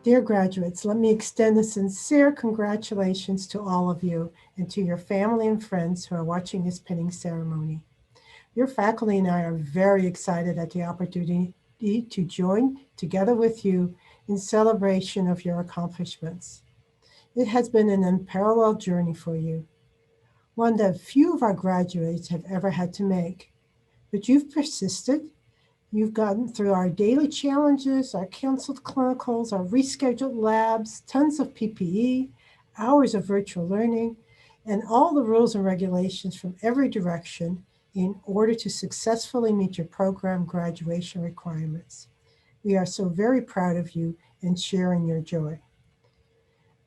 Dear graduates, let me extend a sincere congratulations to all of you and to your family and friends who are watching this pinning ceremony. Your faculty and I are very excited at the opportunity to join together with you in celebration of your accomplishments. It has been an unparalleled journey for you, one that few of our graduates have ever had to make. But you've persisted. You've gotten through our daily challenges, our canceled clinicals, our rescheduled labs, tons of PPE, hours of virtual learning, and all the rules and regulations from every direction in order to successfully meet your program graduation requirements. We are so very proud of you and sharing your joy.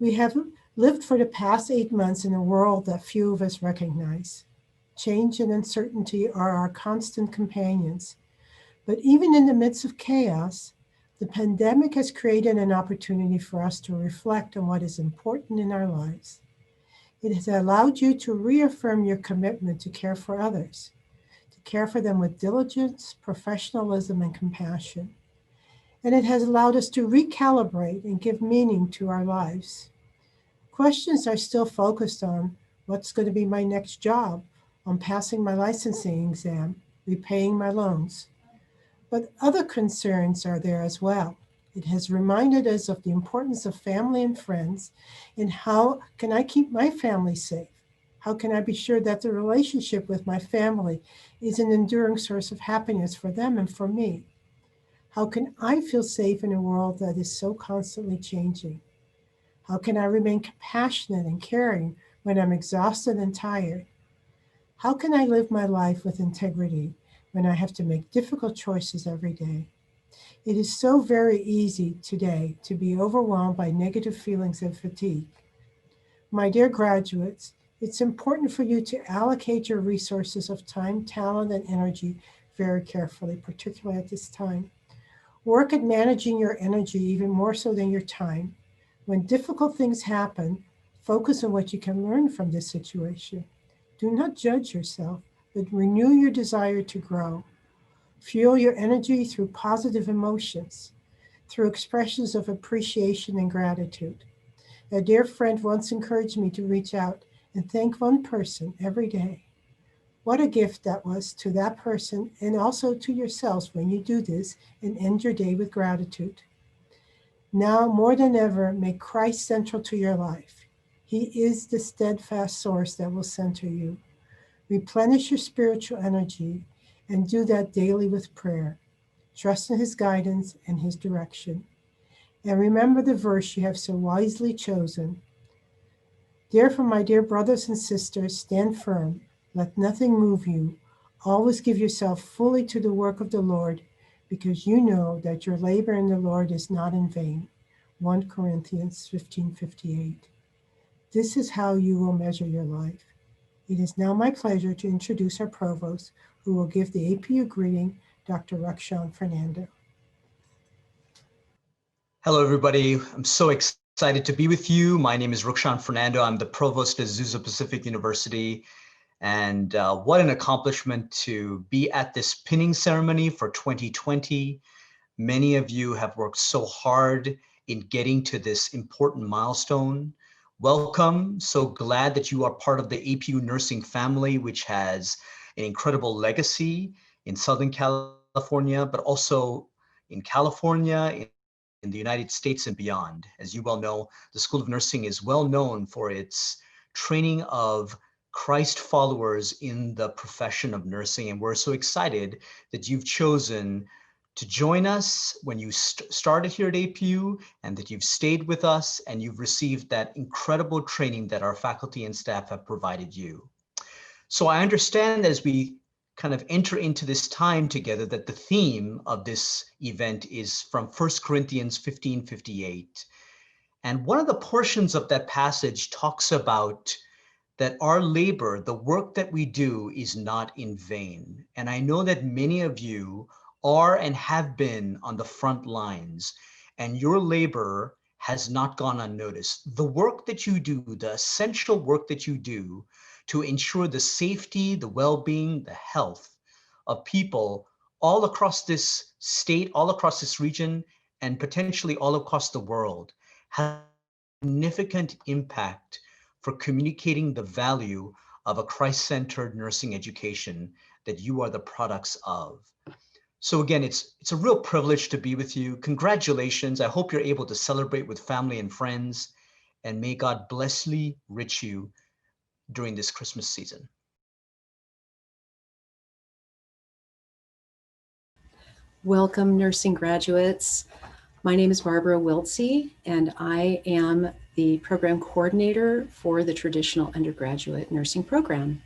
We have lived for the past 8 months in a world that few of us recognize. Change and uncertainty are our constant companions. But even in the midst of chaos, the pandemic has created an opportunity for us to reflect on what is important in our lives. It has allowed you to reaffirm your commitment to care for others, to care for them with diligence, professionalism, and compassion. And it has allowed us to recalibrate and give meaning to our lives. Questions are still focused on what's going to be my next job, on passing my licensing exam, repaying my loans. But other concerns are there as well. It has reminded us of the importance of family and friends, and how can I keep my family safe? How can I be sure that the relationship with my family is an enduring source of happiness for them and for me? How can I feel safe in a world that is so constantly changing? How can I remain compassionate and caring when I'm exhausted and tired? How can I live my life with integrity when I have to make difficult choices every day? It is so very easy today to be overwhelmed by negative feelings and fatigue. My dear graduates, it's important for you to allocate your resources of time, talent, and energy very carefully, particularly at this time. Work at managing your energy even more so than your time. When difficult things happen, focus on what you can learn from this situation. Do not judge yourself, but renew your desire to grow. Fuel your energy through positive emotions, through expressions of appreciation and gratitude. A dear friend once encouraged me to reach out and thank one person every day. What a gift that was to that person and also to yourselves when you do this and end your day with gratitude. Now more than ever, make Christ central to your life. He is the steadfast source that will center you. Replenish your spiritual energy and do that daily with prayer. Trust in His guidance and His direction. And remember the verse you have so wisely chosen. Therefore, my dear brothers and sisters, stand firm. Let nothing move you. Always give yourself fully to the work of the Lord, because you know that your labor in the Lord is not in vain. 1 Corinthians 15:58. This is how you will measure your life. It is now my pleasure to introduce our provost, who will give the APU greeting, Dr. Rukshan Fernando. Hello, everybody. I'm so excited to be with you. My name is Rukshan Fernando. I'm the provost at Azusa Pacific University. And what an accomplishment to be at this pinning ceremony for 2020. Many of you have worked so hard in getting to this important milestone. Welcome. So glad that you are part of the APU nursing family, which has an incredible legacy in Southern California, but also in California, in the United States and beyond. As you well know, the School of Nursing is well known for its training of Christ followers in the profession of nursing. And we're so excited that you've chosen to join us when you started here at APU, and that you've stayed with us and you've received that incredible training that our faculty and staff have provided you. So I understand as we kind of enter into this time together that the theme of this event is from 1 Corinthians 15:58. And one of the portions of that passage talks about that our labor, the work that we do, is not in vain. And I know that many of you are and have been on the front lines, and your labor has not gone unnoticed. The work that you do, the essential work that you do to ensure the safety, the well-being, the health of people all across this state, all across this region, and potentially all across the world has significant impact for communicating the value of a Christ-centered nursing education that you are the products of. So again, it's a real privilege to be with you. Congratulations. I hope you're able to celebrate with family and friends, and may God blessly rich you during this Christmas season. Welcome, nursing graduates. My name is Barbara Wiltsey, and I am the program coordinator for the traditional undergraduate nursing program.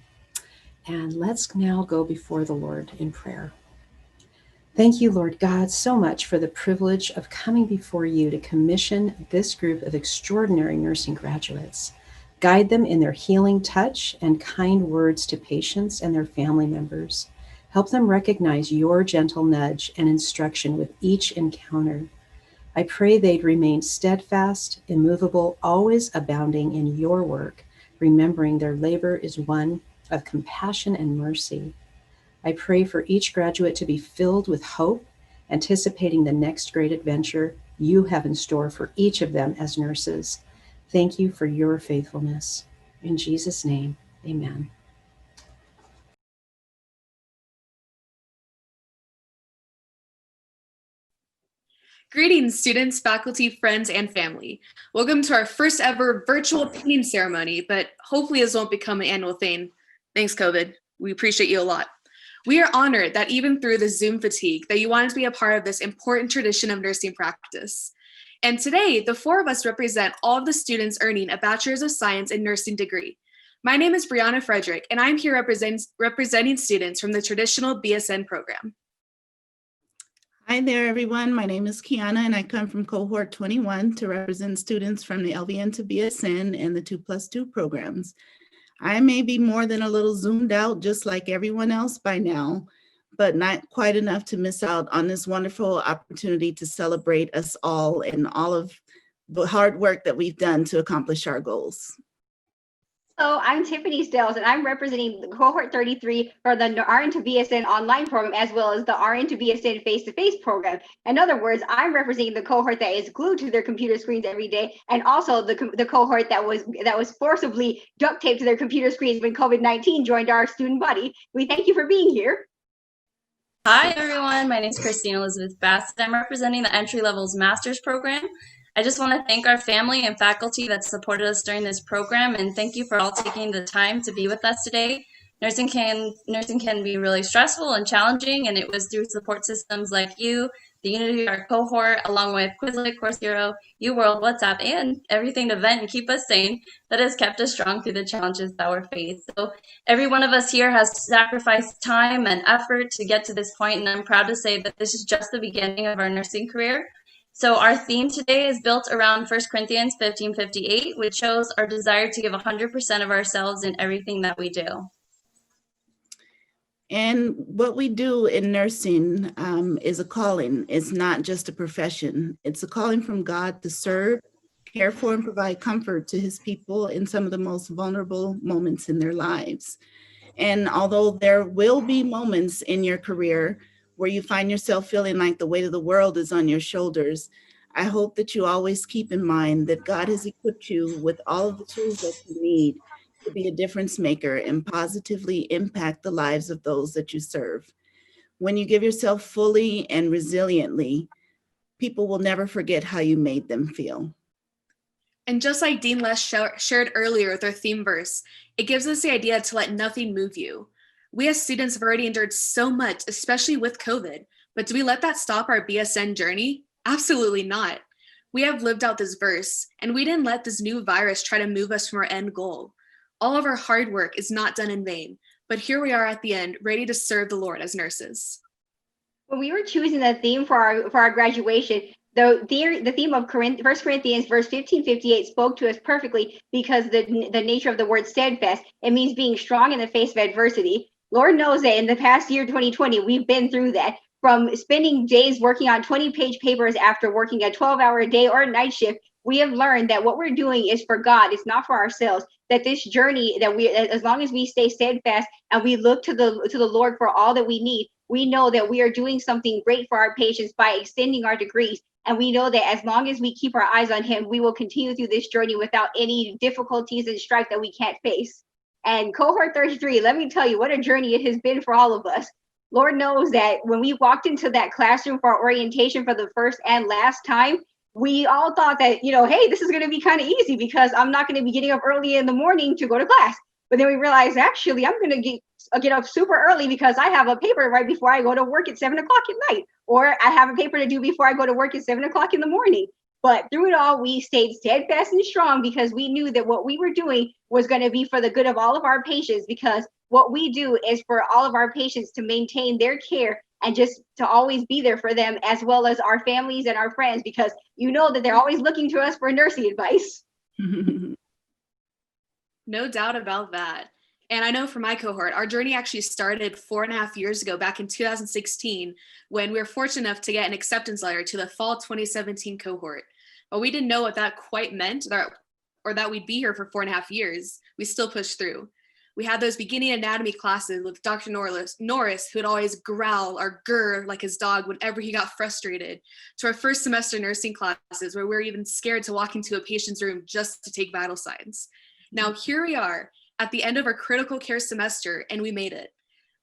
And let's now go before the Lord in prayer. Thank you, Lord God, so much for the privilege of coming before you to commission this group of extraordinary nursing graduates. Guide them in their healing touch and kind words to patients and their family members. Help them recognize your gentle nudge and instruction with each encounter. I pray they'd remain steadfast, immovable, always abounding in your work, remembering their labor is one of compassion and mercy. I pray for each graduate to be filled with hope, anticipating the next great adventure you have in store for each of them as nurses. Thank you for your faithfulness. In Jesus' name, amen. Greetings, students, faculty, friends, and family. Welcome to our first ever virtual pinning ceremony, but hopefully this won't become an annual thing. Thanks, COVID. We appreciate you a lot. We are honored that even through the Zoom fatigue, that you wanted to be a part of this important tradition of nursing practice. And today, the four of us represent all of the students earning a Bachelor's of Science in Nursing degree. My name is Brianna Frederick, and I'm here representing students from the traditional BSN program. Hi there, everyone. My name is Kiana, and I come from Cohort 21 to represent students from the LVN to BSN and the 2+2 programs. I may be more than a little zoomed out, just like everyone else by now, but not quite enough to miss out on this wonderful opportunity to celebrate us all and all of the hard work that we've done to accomplish our goals. Hello, I'm Tiffany Stills, and I'm representing the Cohort 33 for the RN to BSN online program, as well as the RN to BSN face-to-face program. In other words, I'm representing the cohort that is glued to their computer screens every day, and also the cohort that was forcibly duct taped to their computer screens when COVID-19 joined our student body. We thank you for being here. Hi, everyone. My name is Christine Elizabeth Bassett. I'm representing the entry level's master's program. I just want to thank our family and faculty that supported us during this program, and thank you for all taking the time to be with us today. Nursing can be really stressful and challenging, and it was through support systems like you, the Unity of our cohort, along with Quizlet, Course Hero, UWorld, WhatsApp, and everything to vent and keep us sane, that has kept us strong through the challenges that we're faced. So every one of us here has sacrificed time and effort to get to this point, and I'm proud to say that this is just the beginning of our nursing career. So our theme today is built around 1 Corinthians 15:58, which shows our desire to give 100% of ourselves in everything that we do. And what we do in nursing is a calling. It's not just a profession. It's a calling from God to serve, care for, and provide comfort to his people in some of the most vulnerable moments in their lives. And although there will be moments in your career where you find yourself feeling like the weight of the world is on your shoulders, I hope that you always keep in mind that God has equipped you with all of the tools that you need to be a difference maker and positively impact the lives of those that you serve. When you give yourself fully and resiliently, people will never forget how you made them feel. And just like Dean Les shared earlier with our theme verse, it gives us the idea to let nothing move you. We as students have already endured so much, especially with COVID, but do we let that stop our BSN journey? Absolutely not. We have lived out this verse, and we didn't let this new virus try to move us from our end goal. All of our hard work is not done in vain, but here we are at the end, ready to serve the Lord as nurses. When we were choosing the theme for our graduation, the theme of 1 Corinthians verse 15:58 spoke to us perfectly because the nature of the word steadfast, it means being strong in the face of adversity. Lord knows that in the past year, 2020, we've been through that. From spending days working on 20-page papers after working a 12-hour day or a night shift, we have learned that what we're doing is for God. It's not for ourselves. That this journey, that we, as long as we stay steadfast and we look to the Lord for all that we need, we know that we are doing something great for our patients by extending our degrees And we know that as long as we keep our eyes on him, we will continue through this journey without any difficulties and strife that we can't face. And cohort 33, let me tell you what a journey it has been for all of us. Lord knows that when we walked into that classroom for our orientation for the first and last time, we all thought that, hey, this is going to be kind of easy because I'm not going to be getting up early in the morning to go to class. But then we realized, actually, I'm going to get up super early because I have a paper right before I go to work at 7 o'clock at night, or I have a paper to do before I go to work at 7 o'clock in the morning. But through it all, we stayed steadfast and strong because we knew that what we were doing was going to be for the good of all of our patients, because what we do is for all of our patients to maintain their care and just to always be there for them, as well as our families and our friends, because that they're always looking to us for nursing advice. No doubt about that. And I know for my cohort, our journey actually started 4.5 years ago, back in 2016, when we were fortunate enough to get an acceptance letter to the fall 2017 cohort. But we didn't know what that quite meant, or that we'd be here for 4.5 years. We still pushed through. We had those beginning anatomy classes with Dr. Norris, who would always growl or grr like his dog whenever he got frustrated, to our first semester nursing classes where we were even scared to walk into a patient's room just to take vital signs. Now here we are at the end of our critical care semester, and we made it.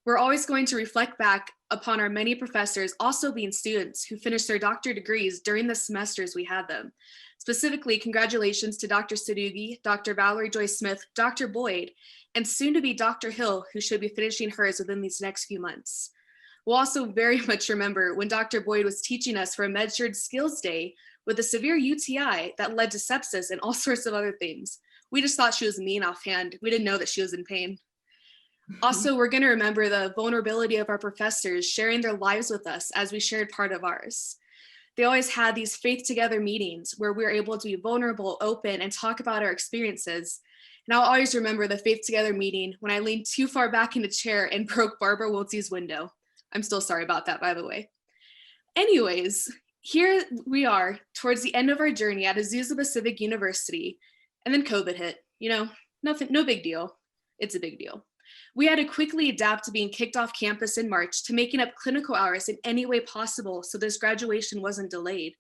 We're always going to reflect back upon our many professors also being students who finished their doctorate degrees during the semesters we had them. Specifically, congratulations to Dr. Sadugi, Dr. Valerie Joy Smith, Dr. Boyd, and soon to be Dr. Hill, who should be finishing hers within these next few months. We'll also very much remember when Dr. Boyd was teaching us for a Med-Surg Skills Day with a severe UTI that led to sepsis and all sorts of other things. We just thought she was mean offhand. We didn't know that she was in pain. Also, we're going to remember the vulnerability of our professors sharing their lives with us as we shared part of ours. They always had these faith together meetings where we were able to be vulnerable, open, and talk about our experiences. And I'll always remember the faith together meeting when I leaned too far back in the chair and broke Barbara Wiltsey's window. I'm still sorry about that, by the way. Anyways, here we are towards the end of our journey at Azusa Pacific University, and then COVID hit. Nothing, no big deal. It's a big deal. We had to quickly adapt to being kicked off campus in March to making up clinical hours in any way possible so this graduation wasn't delayed.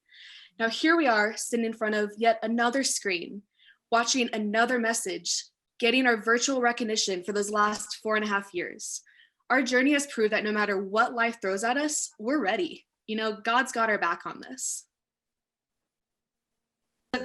Now here we are sitting in front of yet another screen, watching another message, getting our virtual recognition for those last 4.5 years. Our journey has proved that no matter what life throws at us, we're ready. God's got our back on this.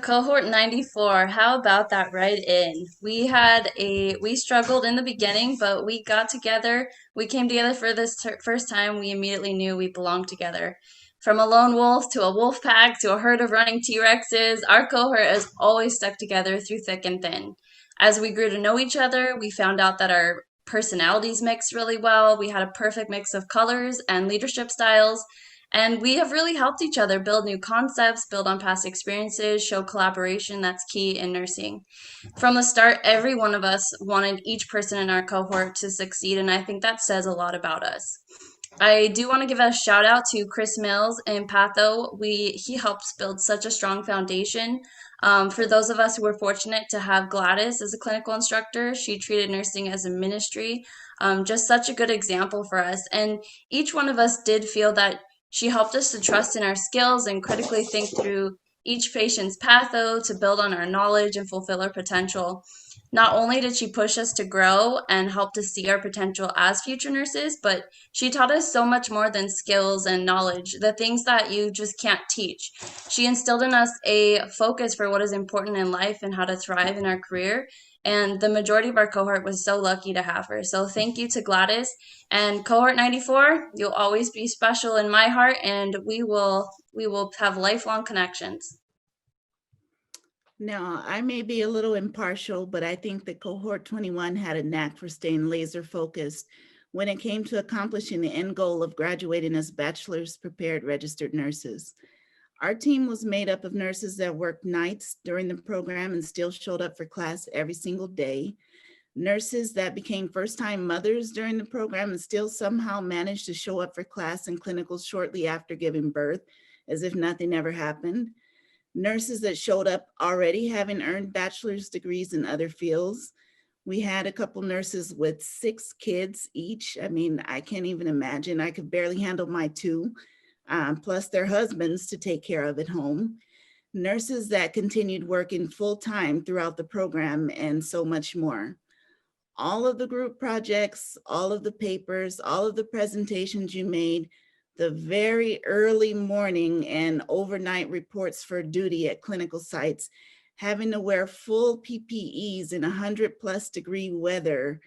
Cohort 94, how about that right in? We struggled in the beginning, but we got together. We came together for this first time. We immediately knew we belonged together. From a lone wolf to a wolf pack to a herd of running T-Rexes, our cohort has always stuck together through thick and thin. As we grew to know each other, we found out that our personalities mixed really well. We had a perfect mix of colors and leadership styles. And we have really helped each other build new concepts, build on past experiences, show collaboration that's key in nursing. From the start, every one of us wanted each person in our cohort to succeed, and I think that says a lot about us. I do want to give a shout out to Chris Mills in Patho. He helps build such a strong foundation. For those of us who were fortunate to have Gladys as a clinical instructor, she treated nursing as a ministry. Just such a good example for us. And each one of us did feel that she helped us to trust in our skills and critically think through each patient's patho to build on our knowledge and fulfill our potential. Not only did she push us to grow and help to see our potential as future nurses, but she taught us so much more than skills and knowledge, the things that you just can't teach. She instilled in us a focus for what is important in life and how to thrive in our career. And the majority of our cohort was so lucky to have her. So thank you to Gladys. And cohort 94, you'll always be special in my heart, and we will have lifelong connections. Now, I may be a little impartial, but I think that cohort 21 had a knack for staying laser focused when it came to accomplishing the end goal of graduating as bachelor's prepared registered nurses. Our team was made up of nurses that worked nights during the program and still showed up for class every single day. Nurses that became first-time mothers during the program and still somehow managed to show up for class and clinicals shortly after giving birth, as if nothing ever happened. Nurses that showed up already having earned bachelor's degrees in other fields. We had a couple nurses with 6 kids each. I mean, I can't even imagine. I could barely handle my 2. plus their husbands to take care of at home, nurses that continued working full-time throughout the program, and so much more. All of the group projects, all of the papers, all of the presentations you made, the very early morning and overnight reports for duty at clinical sites, having to wear full PPEs in 100+ degree weather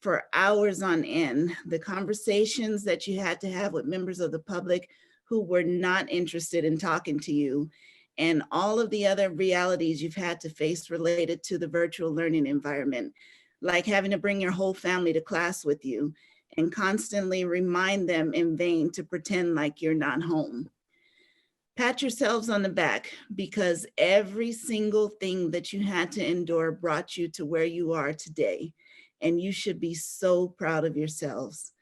for hours on end, the conversations that you had to have with members of the public who were not interested in talking to you, and all of the other realities you've had to face related to the virtual learning environment, like having to bring your whole family to class with you and constantly remind them in vain to pretend like you're not home. Pat yourselves on the back, because every single thing that you had to endure brought you to where you are today, and you should be so proud of yourselves.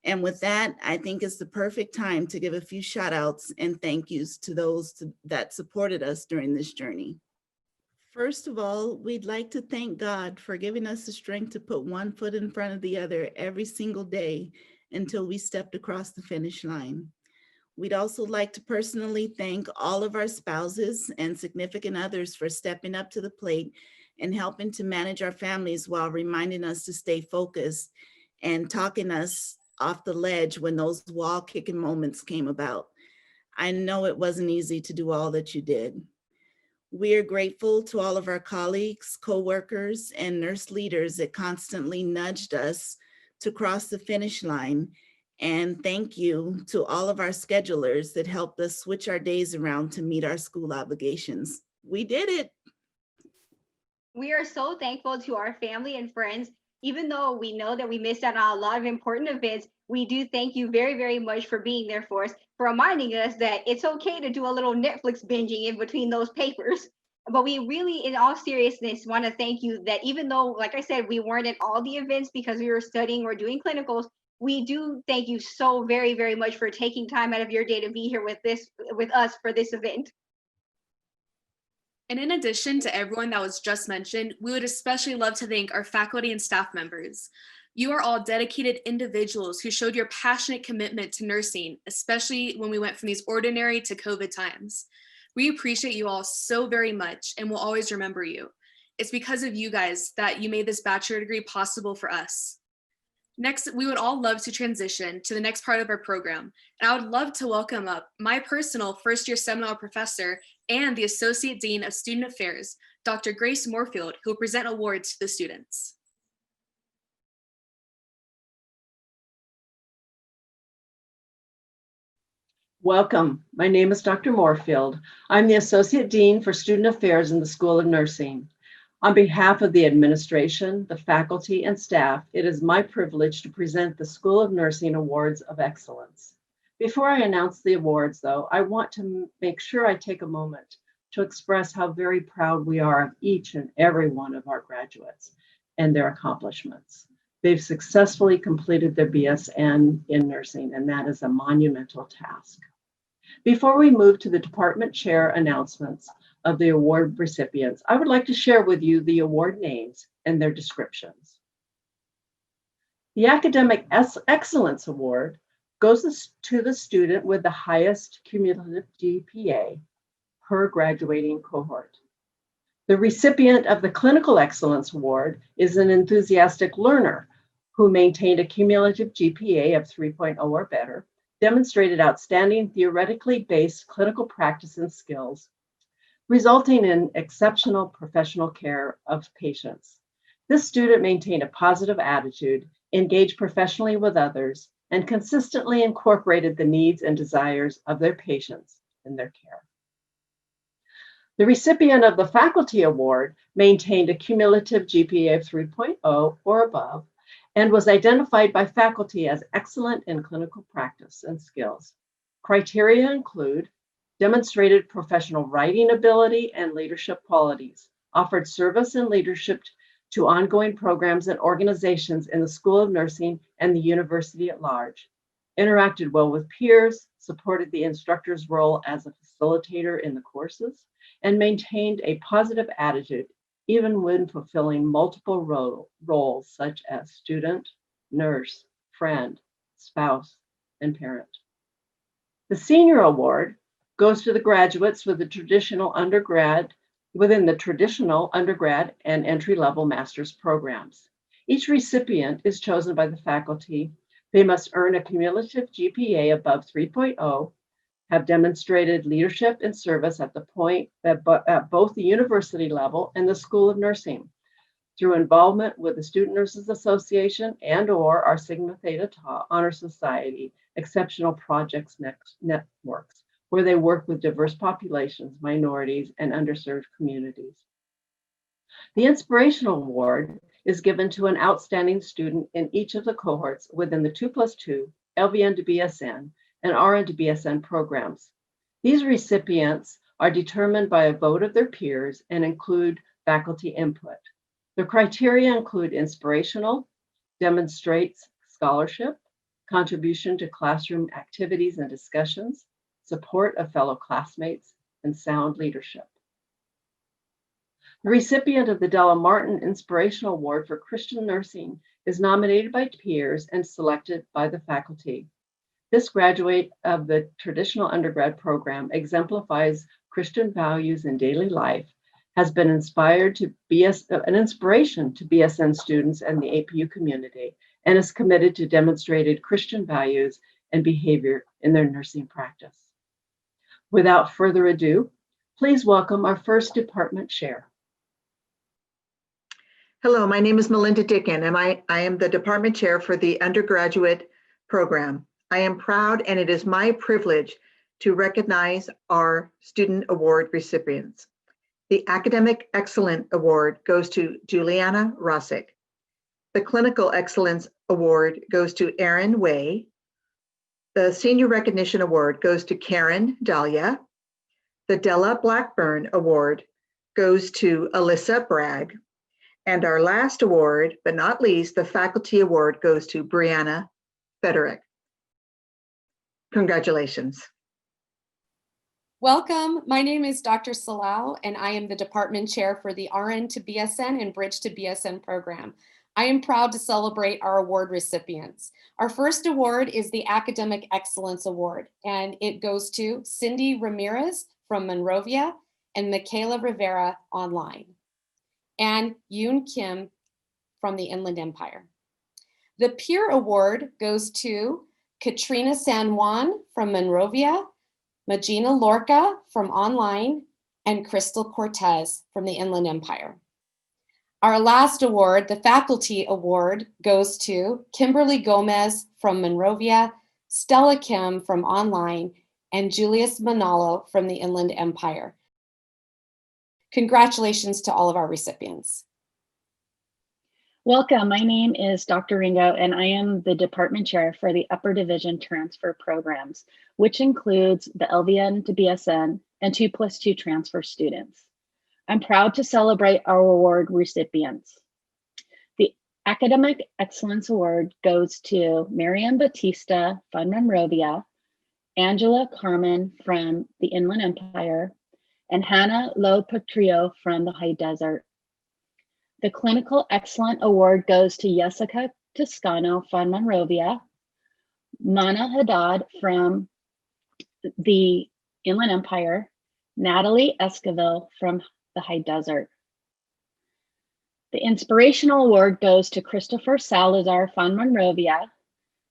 And with that, I think it's the perfect time to give a few shout outs and thank yous to those that supported us during this journey. First of all, we'd like to thank God for giving us the strength to put one foot in front of the other every single day until we stepped across the finish line. We'd also like to personally thank all of our spouses and significant others for stepping up to the plate and helping to manage our families while reminding us to stay focused and talking us off the ledge when those wall kicking moments came about. I know it wasn't easy to do all that you did. We are grateful to all of our colleagues, coworkers, and nurse leaders that constantly nudged us to cross the finish line. And thank you to all of our schedulers that helped us switch our days around to meet our school obligations. We did it. We are so thankful to our family and friends. Even though we know that we missed out on a lot of important events, we do thank you very, very much for being there for us, for reminding us that it's okay to do a little Netflix binging in between those papers. But we really, in all seriousness, want to thank you that even though, like I said, we weren't at all the events because we were studying or doing clinicals, we do thank you so very, very much for taking time out of your day to be here with us for this event. And in addition to everyone that was just mentioned, we would especially love to thank our faculty and staff members. You are all dedicated individuals who showed your passionate commitment to nursing, especially when we went from these ordinary to COVID times. We appreciate you all so very much and will always remember you. It's because of you guys that you made this bachelor degree possible for us. Next, we would all love to transition to the next part of our program. And I would love to welcome up my personal first-year seminar professor and the Associate Dean of Student Affairs, Dr. Grace Moorfield, who will present awards to the students. Welcome. My name is Dr. Moorfield. I'm the Associate Dean for Student Affairs in the School of Nursing. On behalf of the administration, the faculty, and staff, it is my privilege to present the School of Nursing Awards of Excellence. Before I announce the awards, though, I want to make sure I take a moment to express how very proud we are of each and every one of our graduates and their accomplishments. They've successfully completed their BSN in nursing, and that is a monumental task. Before we move to the department chair announcements of the award recipients, I would like to share with you the award names and their descriptions. The Academic Excellence Award goes to the student with the highest cumulative GPA per graduating cohort. The recipient of the Clinical Excellence Award is an enthusiastic learner who maintained a cumulative GPA of 3.0 or better, demonstrated outstanding theoretically based clinical practice and skills, resulting in exceptional professional care of patients. This student maintained a positive attitude, engaged professionally with others, and consistently incorporated the needs and desires of their patients in their care. The recipient of the Faculty Award maintained a cumulative GPA of 3.0 or above and was identified by faculty as excellent in clinical practice and skills. Criteria include demonstrated professional writing ability and leadership qualities, offered service and leadership to ongoing programs and organizations in the School of Nursing and the university at large, interacted well with peers, supported the instructor's role as a facilitator in the courses, and maintained a positive attitude even when fulfilling multiple roles such as student, nurse, friend, spouse, and parent. The Senior Award goes to the graduates within the traditional undergrad and entry-level master's programs. Each recipient is chosen by the faculty. They must earn a cumulative GPA above 3.0, have demonstrated leadership and service at both the university level and the School of Nursing through involvement with the Student Nurses Association and/or our Sigma Theta Tau Honor Society Exceptional Projects Networks, where they work with diverse populations, minorities, and underserved communities. The Inspirational Award is given to an outstanding student in each of the cohorts within the 2+2, LVN to BSN, and RN to BSN programs. These recipients are determined by a vote of their peers and include faculty input. The criteria include inspirational, demonstrates scholarship, contribution to classroom activities and discussions, support of fellow classmates, and sound leadership. The recipient of the Della Martin Inspirational Award for Christian Nursing is nominated by peers and selected by the faculty. This graduate of the traditional undergrad program exemplifies Christian values in daily life, has been inspired to an inspiration to BSN students and the APU community, and is committed to demonstrated Christian values and behavior in their nursing practice. Without further ado, please welcome our first department chair. Hello, my name is Melinda Dickin, and I am the department chair for the undergraduate program. I am proud, and it is my privilege to recognize our student award recipients. The Academic Excellence Award goes to Juliana Rosick. The Clinical Excellence Award goes to Erin Way. The Senior Recognition Award goes to Karen Dahlia. The Della Blackburn Award goes to Alyssa Bragg. And our last award, but not least, the Faculty Award goes to Brianna Federick. Congratulations. Welcome. My name is Dr. Salau, and I am the department chair for the RN to BSN and Bridge to BSN program. I am proud to celebrate our award recipients. Our first award is the Academic Excellence Award, and it goes to Cindy Ramirez from Monrovia and Michaela Rivera online, and Yoon Kim from the Inland Empire. The Peer Award goes to Katrina San Juan from Monrovia, Magina Lorca from online, and Crystal Cortez from the Inland Empire. Our last award, the Faculty Award, goes to Kimberly Gomez from Monrovia, Stella Kim from online, and Julius Manalo from the Inland Empire. Congratulations to all of our recipients. Welcome, my name is Dr. Ringo, and I am the department chair for the Upper Division Transfer Programs, which includes the LVN to BSN and 2+2 transfer students. I'm proud to celebrate our award recipients. The Academic Excellence Award goes to Mariam Batista from Monrovia, Angela Carmen from the Inland Empire, and Hannah Lopatrio from the High Desert. The Clinical Excellence Award goes to Jessica Toscano from Monrovia, Mana Haddad from the Inland Empire, Natalie Esquivel from the High Desert. The Inspirational Award goes to Christopher Salazar from Monrovia,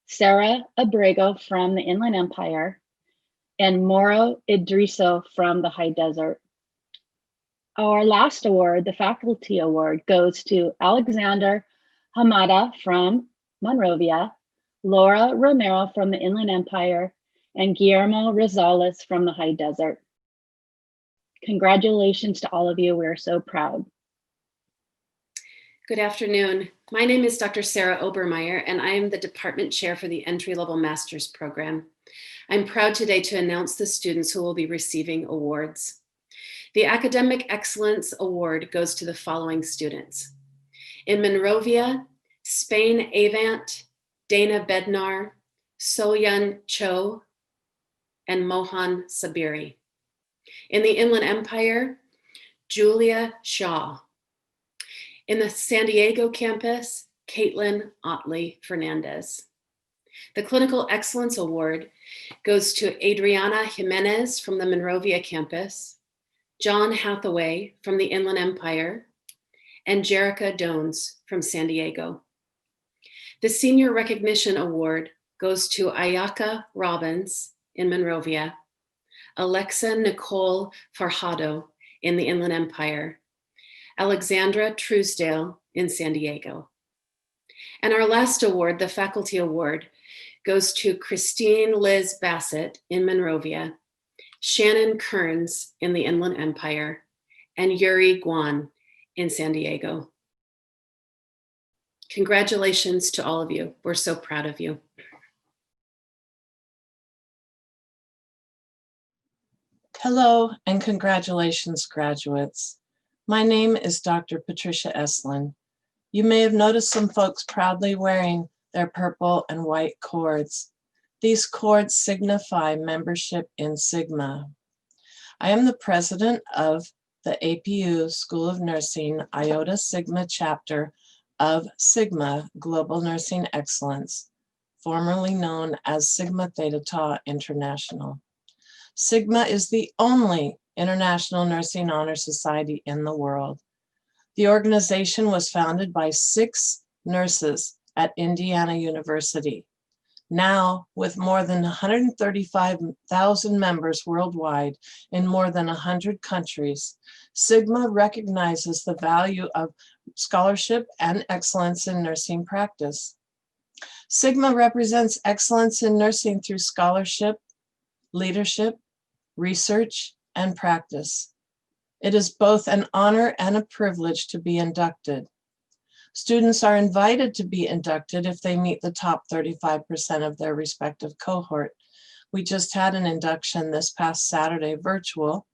Sarah Abrego from the Inland Empire, and Moro Idriso from the High Desert. Our last award, the Faculty Award, goes to Alexander Hamada from Monrovia, Laura Romero from the Inland Empire, and Guillermo Rosales from the High Desert. Congratulations to all of you. We're so proud. Good afternoon. My name is Dr. Sarah Obermeyer, and I am the department chair for the entry-level master's program. I'm proud today to announce the students who will be receiving awards. The Academic Excellence Award goes to the following students. In Monrovia, Spain Avant, Dana Bednar, Soyun Cho, and Mohan Sabiri. In the Inland Empire, Julia Shaw. In the San Diego campus, Caitlin Otley Fernandez. The Clinical Excellence Award goes to Adriana Jimenez from the Monrovia campus, John Hathaway from the Inland Empire, and Jerica Dones from San Diego. The Senior Recognition Award goes to Ayaka Robbins in Monrovia, Alexa Nicole Farhado in the Inland Empire, Alexandra Truesdale in San Diego. And our last award, the Faculty Award, goes to Christine Liz Bassett in Monrovia, Shannon Kearns in the Inland Empire, and Yuri Guan in San Diego. Congratulations to all of you. We're so proud of you. Hello and congratulations, graduates. My name is Dr. Patricia Eslin. You may have noticed some folks proudly wearing their purple and white cords. These cords signify membership in Sigma. I am the president of the APU School of Nursing Iota Sigma chapter of Sigma Global Nursing Excellence, formerly known as Sigma Theta Tau International. Sigma is the only international nursing honor society in the world. The organization was founded by 6 nurses at Indiana University. Now, with more than 135,000 members worldwide in more than 100 countries, Sigma recognizes the value of scholarship and excellence in nursing practice. Sigma represents excellence in nursing through scholarship, leadership, research, and practice. It is both an honor and a privilege to be inducted. Students are invited to be inducted if they meet the top 35% of their respective cohort. We just had an induction this past Saturday, virtual,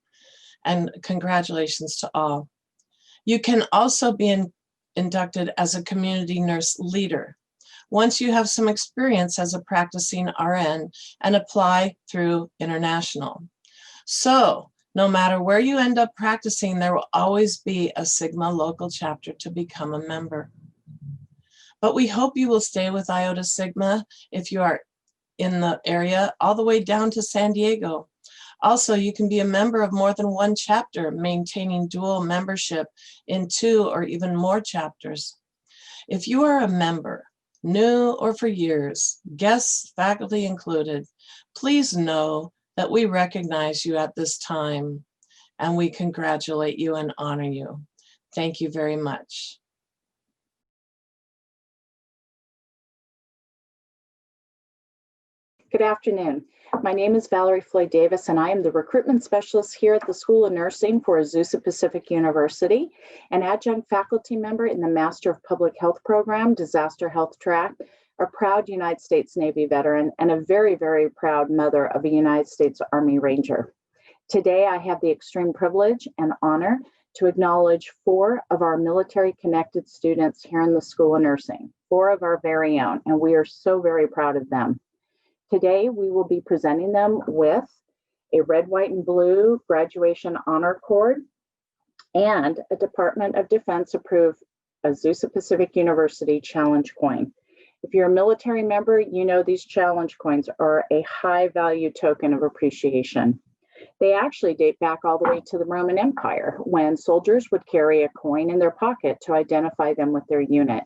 and congratulations to all. You can also be inducted as a community nurse leader once you have some experience as a practicing RN and apply through international. So no matter where you end up practicing, there will always be a Sigma local chapter to become a member. But we hope you will stay with Iota Sigma if you are in the area, all the way down to San Diego. Also, you can be a member of more than one chapter, maintaining dual membership in 2 or even more chapters. If you are a member, new or for years, guests, faculty included, please know that we recognize you at this time and we congratulate you and honor you. Thank you very much. Good afternoon. My name is Valerie Floyd Davis, and I am the recruitment specialist here at the School of Nursing for Azusa Pacific University, an adjunct faculty member in the Master of Public Health program, Disaster Health Track, a proud United States Navy veteran, and a very, very proud mother of a United States Army Ranger. Today, I have the extreme privilege and honor to acknowledge 4 of our military-connected students here in the School of Nursing, 4 of our very own, and we are so very proud of them. Today, we will be presenting them with a red, white, and blue graduation honor cord and a Department of Defense approved Azusa Pacific University challenge coin. If you're a military member, you know these challenge coins are a high value token of appreciation. They actually date back all the way to the Roman Empire, when soldiers would carry a coin in their pocket to identify them with their unit.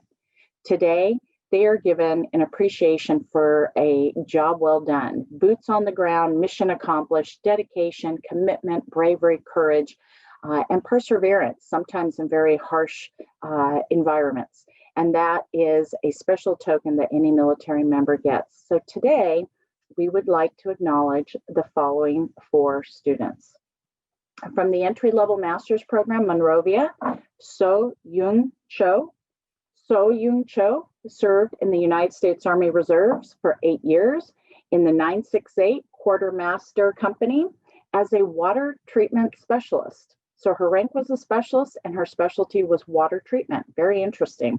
Today, they are given an appreciation for a job well done, boots on the ground, mission accomplished, dedication, commitment, bravery, courage, and perseverance, sometimes in very harsh environments. And that is a special token that any military member gets. So today, we would like to acknowledge the following 4 students. From the entry-level master's program, Monrovia, So Yung Cho. So Yung Cho served in the United States Army Reserves for 8 years in the 968 Quartermaster Company as a water treatment specialist. So her rank was a specialist and her specialty was water treatment. Very interesting.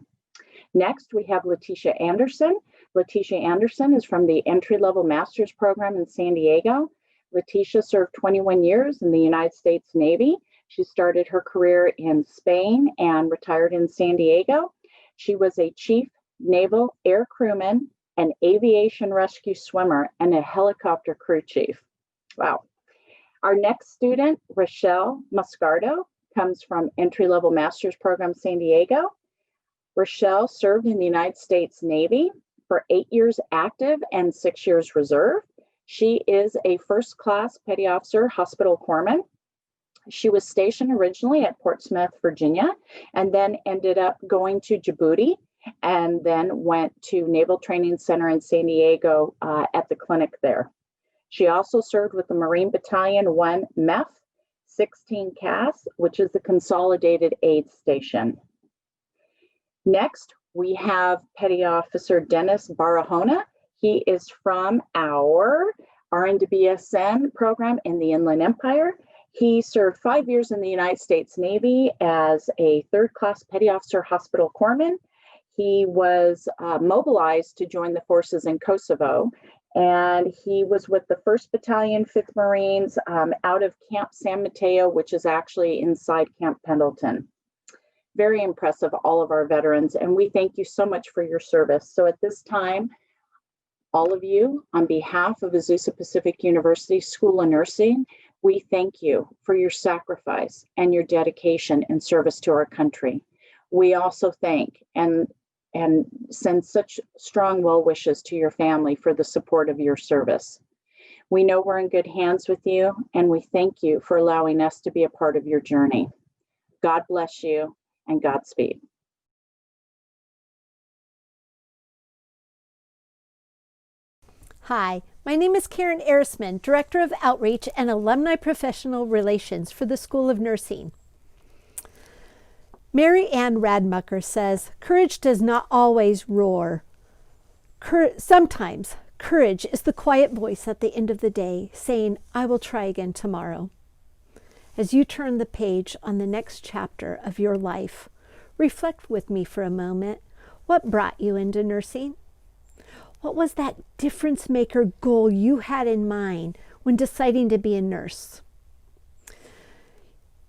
Next, we have Letitia Anderson. Letitia Anderson is from the entry-level master's program in San Diego. Letitia served 21 years in the United States Navy. She started her career in Spain and retired in San Diego. She was a chief naval air crewman an aviation rescue swimmer, and a helicopter crew chief. Wow. Our next student, Rochelle Moscardo, comes from entry-level master's program San Diego. Rochelle served in the United States Navy for 8 years active and 6 years reserve. She is a first-class petty officer hospital corpsman. She was stationed originally at Portsmouth, Virginia, and then ended up going to Djibouti, and then went to Naval Training Center in San Diego at the clinic there. She also served with the Marine Battalion 1 MEF 16 CAS, which is the Consolidated Aid Station. Next, we have Petty Officer Dennis Barahona. He is from our RN to BSN program in the Inland Empire. He served 5 years in the United States Navy as a third-class petty officer hospital corpsman. He was mobilized to join the forces in Kosovo, and he was with the 1st Battalion, 5th Marines out of Camp San Mateo, which is actually inside Camp Pendleton. Very impressive, all of our veterans, and we thank you so much for your service. So at this time, all of you, on behalf of Azusa Pacific University School of Nursing, we thank you for your sacrifice and your dedication and service to our country. We also thank and send such strong well wishes to your family for the support of your service. We know we're in good hands with you, and we thank you for allowing us to be a part of your journey. God bless you, and Godspeed. Hi, my name is Karen Erisman, Director of Outreach and Alumni Professional Relations for the School of Nursing. Mary Ann Radmucker says, courage does not always roar. Sometimes courage is the quiet voice at the end of the day saying, I will try again tomorrow. As you turn the page on the next chapter of your life, reflect with me for a moment. What brought you into nursing? What was that difference maker goal you had in mind when deciding to be a nurse?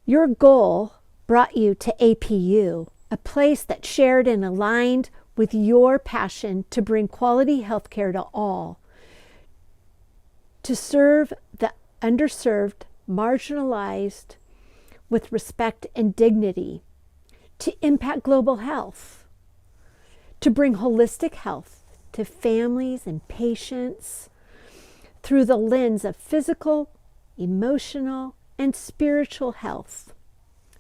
Your goal brought you to APU, a place that shared and aligned with your passion to bring quality healthcare to all, to serve the underserved, marginalized with respect and dignity, to impact global health, to bring holistic health to families and patients through the lens of physical, emotional, and spiritual health.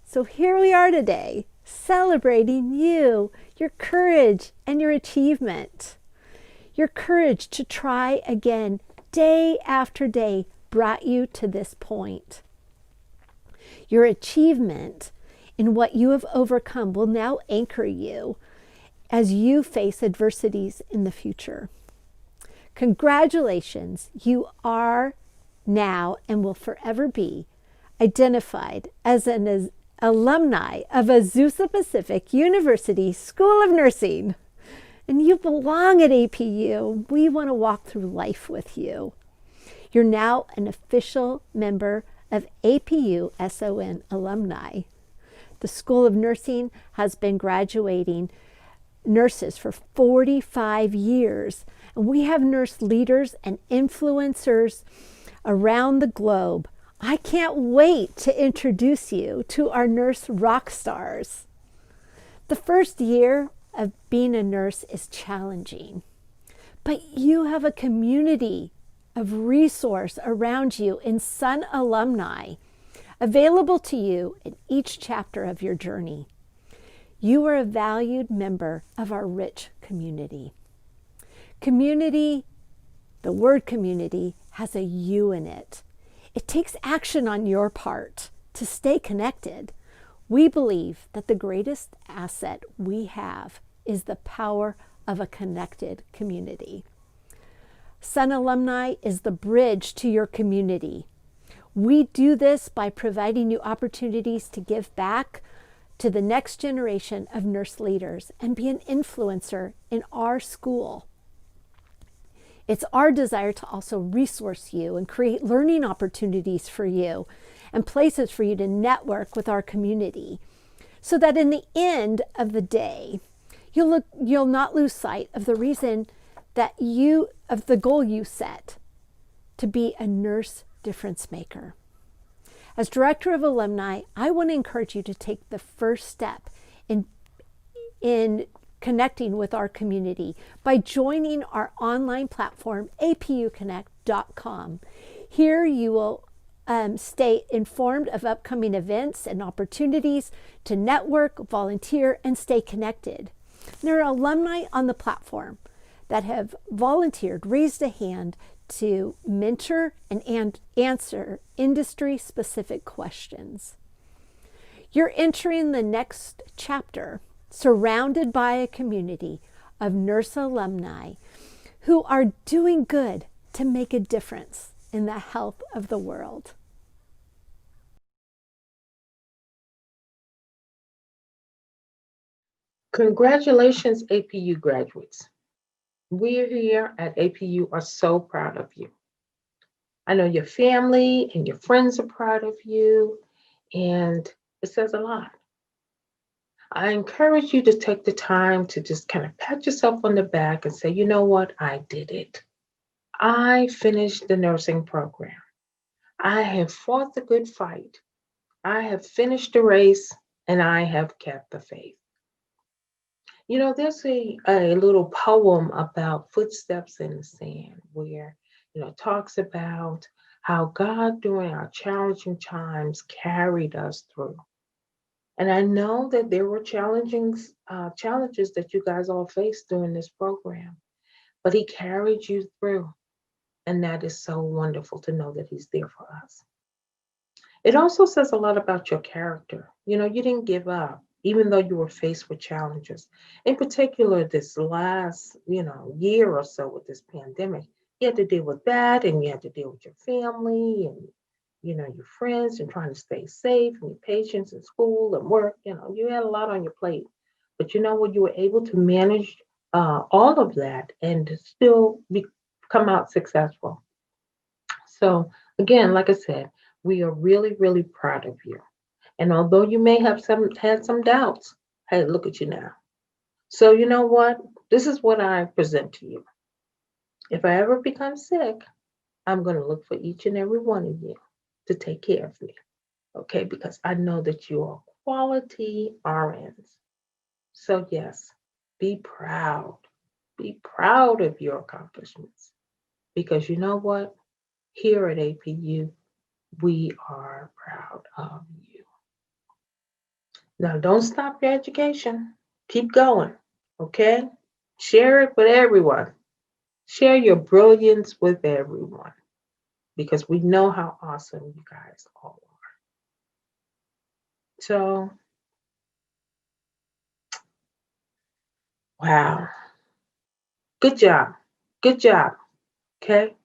So here we are today, celebrating you, your courage, and your achievement. Your courage to try again day after day brought you to this point. Your achievement in what you have overcome will now anchor you as you face adversities in the future. Congratulations, you are now and will forever be identified as an alumni of Azusa Pacific University School of Nursing. And you belong at APU. We want to walk through life with you. You're now an official member of APU SON Alumni. The School of Nursing has been graduating nurses for 45 years. And we have nurse leaders and influencers around the globe. I can't wait to introduce you to our nurse rock stars. The first year of being a nurse is challenging, but you have a community of resource around you in Sun Alumni, available to you in each chapter of your journey. You are a valued member of our rich community. Community, the word community, has a U in it. It takes action on your part to stay connected. We believe that the greatest asset we have is the power of a connected community. Sun Alumni is the bridge to your community. We do this by providing you opportunities to give back to the next generation of nurse leaders and be an influencer in our school. It's our desire to also resource you and create learning opportunities for you and places for you to network with our community so that in the end of the day, you'll not lose sight of the reason of the goal you set to be a nurse difference maker. As Director of Alumni, I want to encourage you to take the first step in connecting with our community by joining our online platform, apuconnect.com. Here you will stay informed of upcoming events and opportunities to network, volunteer, and stay connected. There are alumni on the platform that have volunteered, raised a hand to mentor and answer industry-specific questions. You're entering the next chapter surrounded by a community of nurse alumni who are doing good to make a difference in the health of the world. Congratulations, APU graduates. We here at APU are so proud of you. I know your family and your friends are proud of you, and it says a lot. I encourage you to take the time to just kind of pat yourself on the back and say, you know what, I did it. I finished the nursing program. I have fought the good fight. I have finished the race, and I have kept the faith. You know, there's a little poem about footsteps in the sand where, it talks about how God during our challenging times carried us through. And I know that there were challenges that you guys all faced during this program, but he carried you through. And that is so wonderful to know that he's there for us. It also says a lot about your character. You didn't give up, even though you were faced with challenges. In particular, this last, year or so with this pandemic, you had to deal with that, and you had to deal with your family and, your friends, and trying to stay safe, and your patients in school and work. You had a lot on your plate. But you were able to manage all of that and still come out successful. So again, like I said, we are really, really proud of you. And although you may have had some doubts, hey, look at you now. So you know what? This is what I present to you. If I ever become sick, I'm going to look for each and every one of you to take care of me. Okay? Because I know that you are quality RNs. So yes, be proud. Be proud of your accomplishments. Because you know what? Here at APU, we are proud of you. Now, don't stop your education. Keep going, okay? Share it with everyone. Share your brilliance with everyone, because we know how awesome you guys all are. So, wow. Good job. Good job, okay?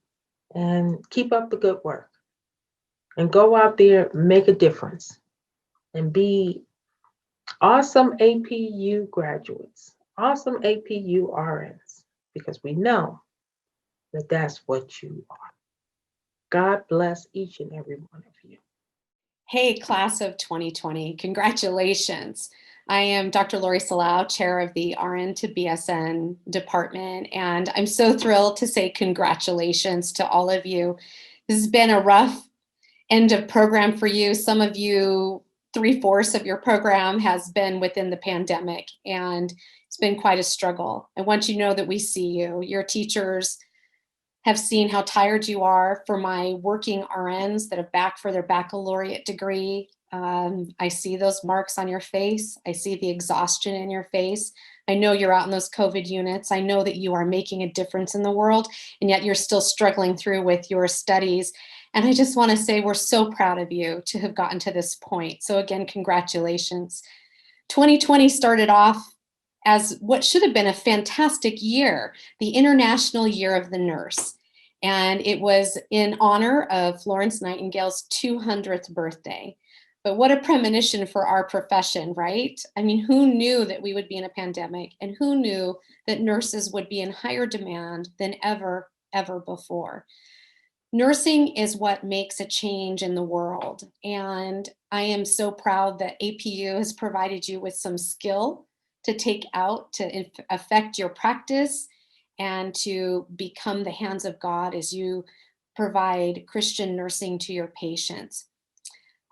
And keep up the good work. And go out there, make a difference, and be awesome APU graduates, awesome APU RNs, because we know that that's what you are. God bless each and every one of you. Hey, class of 2020, congratulations. I am Dr. Lori Salau, chair of the RN to BSN department, and I'm so thrilled to say congratulations to all of you. This has been a rough end of program for you. Some of you, 3/4 of your program has been within the pandemic, and it's been quite a struggle. I want you to know that we see you. Your teachers have seen how tired you are. For my working RNs that are back for their baccalaureate degree, I see those marks on your face. I see the exhaustion in your face. I know you're out in those COVID units. I know that you are making a difference in the world, and yet you're still struggling through with your studies. And I just want to say we're so proud of you to have gotten to this point. So again, congratulations. 2020 started off as what should have been a fantastic year, the International Year of the Nurse. And it was in honor of Florence Nightingale's 200th birthday. But what a premonition for our profession, right? I mean, who knew that we would be in a pandemic, and who knew that nurses would be in higher demand than ever before? Nursing is what makes a change in the world. And I am so proud that APU has provided you with some skill to take out to affect your practice and to become the hands of God as you provide Christian nursing to your patients.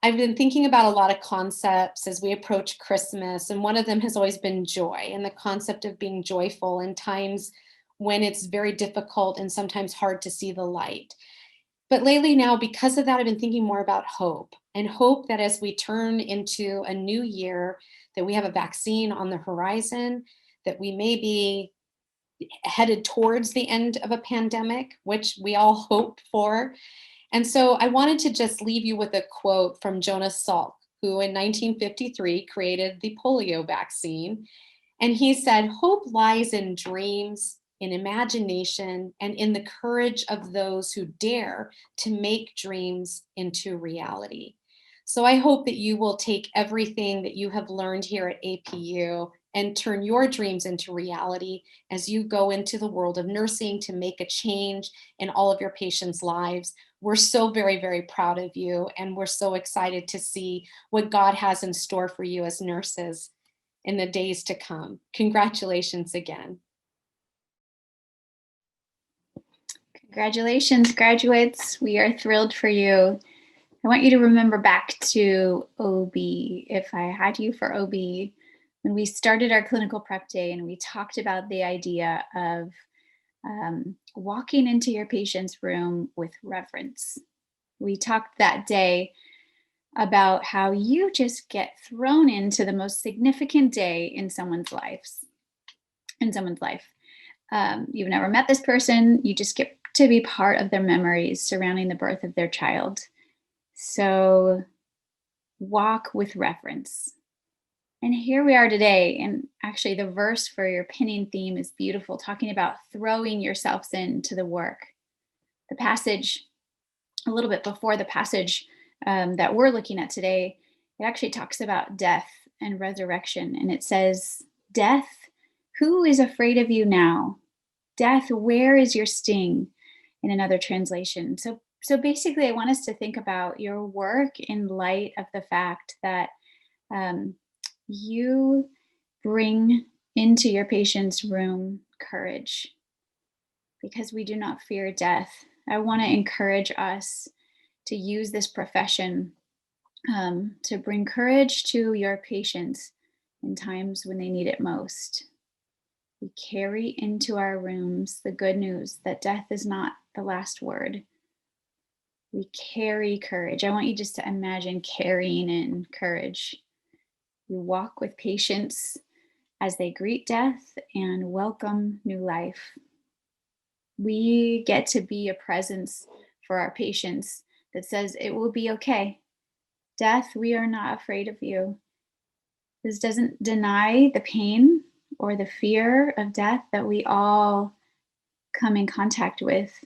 I've been thinking about a lot of concepts as we approach Christmas, and one of them has always been joy, and the concept of being joyful in times when it's very difficult and sometimes hard to see the light. But lately now, because of that, I've been thinking more about hope, and hope that as we turn into a new year, that we have a vaccine on the horizon, that we may be headed towards the end of a pandemic, which we all hope for. And so I wanted to just leave you with a quote from Jonas Salk, who in 1953 created the polio vaccine. And he said, "Hope lies in dreams, in imagination, and in the courage of those who dare to make dreams into reality." So I hope that you will take everything that you have learned here at APU and turn your dreams into reality as you go into the world of nursing to make a change in all of your patients' lives. We're so very, very proud of you, and we're so excited to see what God has in store for you as nurses in the days to come. Congratulations again. Congratulations, graduates. We are thrilled for you. I want you to remember back to OB, if I had you for OB, when we started our clinical prep day and we talked about the idea of walking into your patient's room with reverence. We talked that day about how you just get thrown into the most significant day in someone's life. You've never met this person, you just get to be part of their memories surrounding the birth of their child. So walk with reverence. And here we are today, and actually the verse for your pinning theme is beautiful, talking about throwing yourselves into the work. The passage, a little bit before the passage that we're looking at today, it actually talks about death and resurrection. And it says, "Death, who is afraid of you now? Death, where is your sting?" In another translation. So basically, I want us to think about your work in light of the fact that you bring into your patient's room courage, because we do not fear death. I want to encourage us to use this profession to bring courage to your patients in times when they need it most. We carry into our rooms the good news that death is not the last word. We carry courage. I want you just to imagine carrying in courage. You walk with patience as they greet death and welcome new life. We get to be a presence for our patients that says it will be okay. Death, we are not afraid of you. This doesn't deny the pain or the fear of death that we all come in contact with.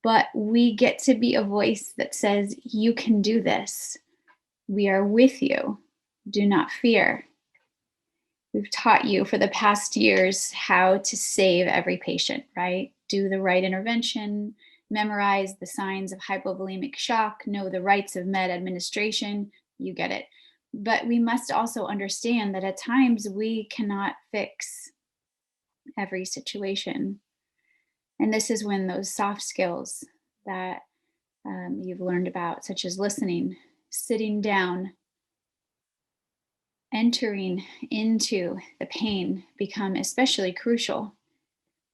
But we get to be a voice that says, you can do this. We are with you. Do not fear. We've taught you for the past years how to save every patient, right? Do the right intervention, memorize the signs of hypovolemic shock, know the rights of med administration. You get it. But we must also understand that at times we cannot fix every situation. And this is when those soft skills that you've learned about, such as listening, sitting down, entering into the pain, become especially crucial.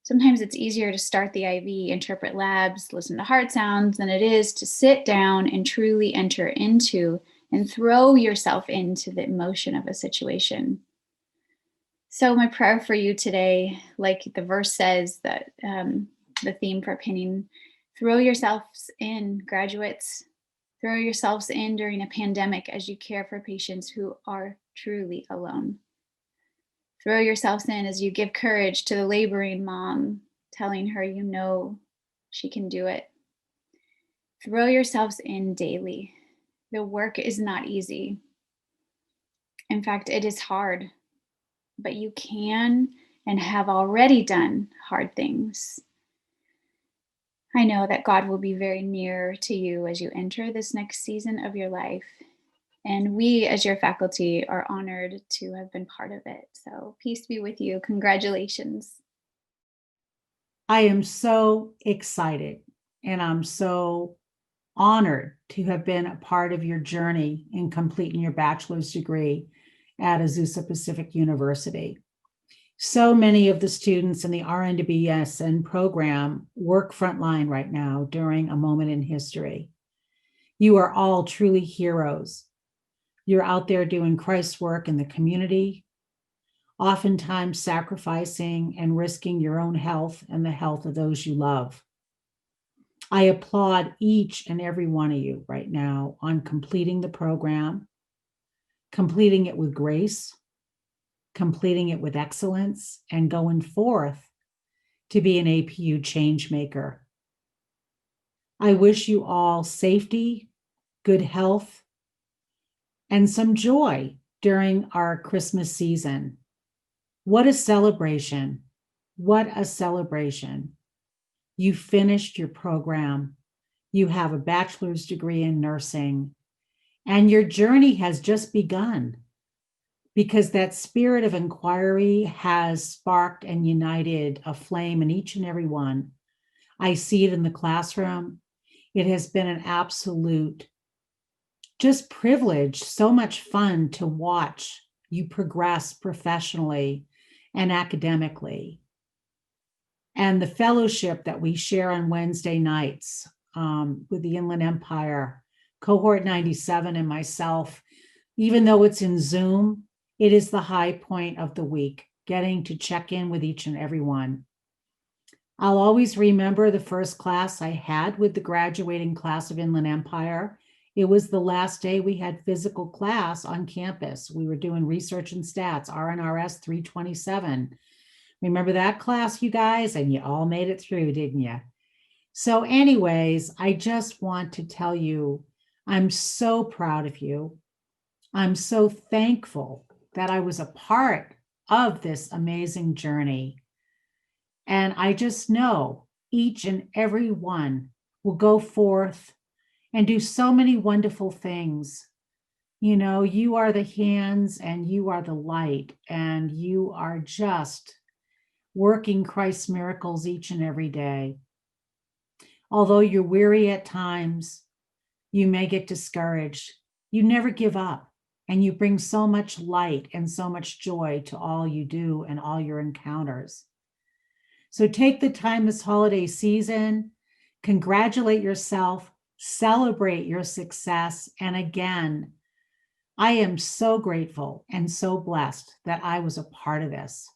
Sometimes it's easier to start the IV, interpret labs, listen to heart sounds than it is to sit down and truly enter into and throw yourself into the emotion of a situation. So my prayer for you today, like the verse says, that the theme for pinning, throw yourselves in, graduates. Throw yourselves in during a pandemic as you care for patients who are truly alone. Throw yourselves in as you give courage to the laboring mom, telling her you know she can do it. Throw yourselves in daily. The work is not easy. In fact, it is hard, but you can and have already done hard things. I know that God will be very near to you as you enter this next season of your life. And we, as your faculty, are honored to have been part of it. So peace be with you. Congratulations. I am so excited and I'm so honored to have been a part of your journey in completing your bachelor's degree at Azusa Pacific University. So many of the students in the RN to BSN program work frontline right now during a moment in history. You are all truly heroes. You're out there doing Christ's work in the community, oftentimes sacrificing and risking your own health and the health of those you love. I applaud each and every one of you right now on completing the program, completing it with grace, completing it with excellence, and going forth to be an APU change maker. I wish you all safety, good health, and some joy during our Christmas season. What a celebration. What a celebration. You finished your program. You have a bachelor's degree in nursing, and your journey has just begun because that spirit of inquiry has sparked and united a flame in each and every one. I see it in the classroom. It has been an absolute just privilege, so much fun to watch you progress professionally and academically. And the fellowship that we share on Wednesday nights with the Inland Empire, Cohort 97 and myself, even though it's in Zoom, it is the high point of the week, getting to check in with each and every one. I'll always remember the first class I had with the graduating class of Inland Empire. It was the last day we had physical class on campus. We were doing research and stats, RNRS 327. Remember that class, you guys? And you all made it through, didn't you? So anyways, I just want to tell you, I'm so proud of you. I'm so thankful that I was a part of this amazing journey. And I just know each and every one will go forth and do so many wonderful things. You know, you are the hands and you are the light, and you are just working Christ's miracles each and every day. Although you're weary at times, you may get discouraged. You never give up, and you bring so much light and so much joy to all you do and all your encounters. So take the time this holiday season, congratulate yourself, celebrate your success. And again, I am so grateful and so blessed that I was a part of this.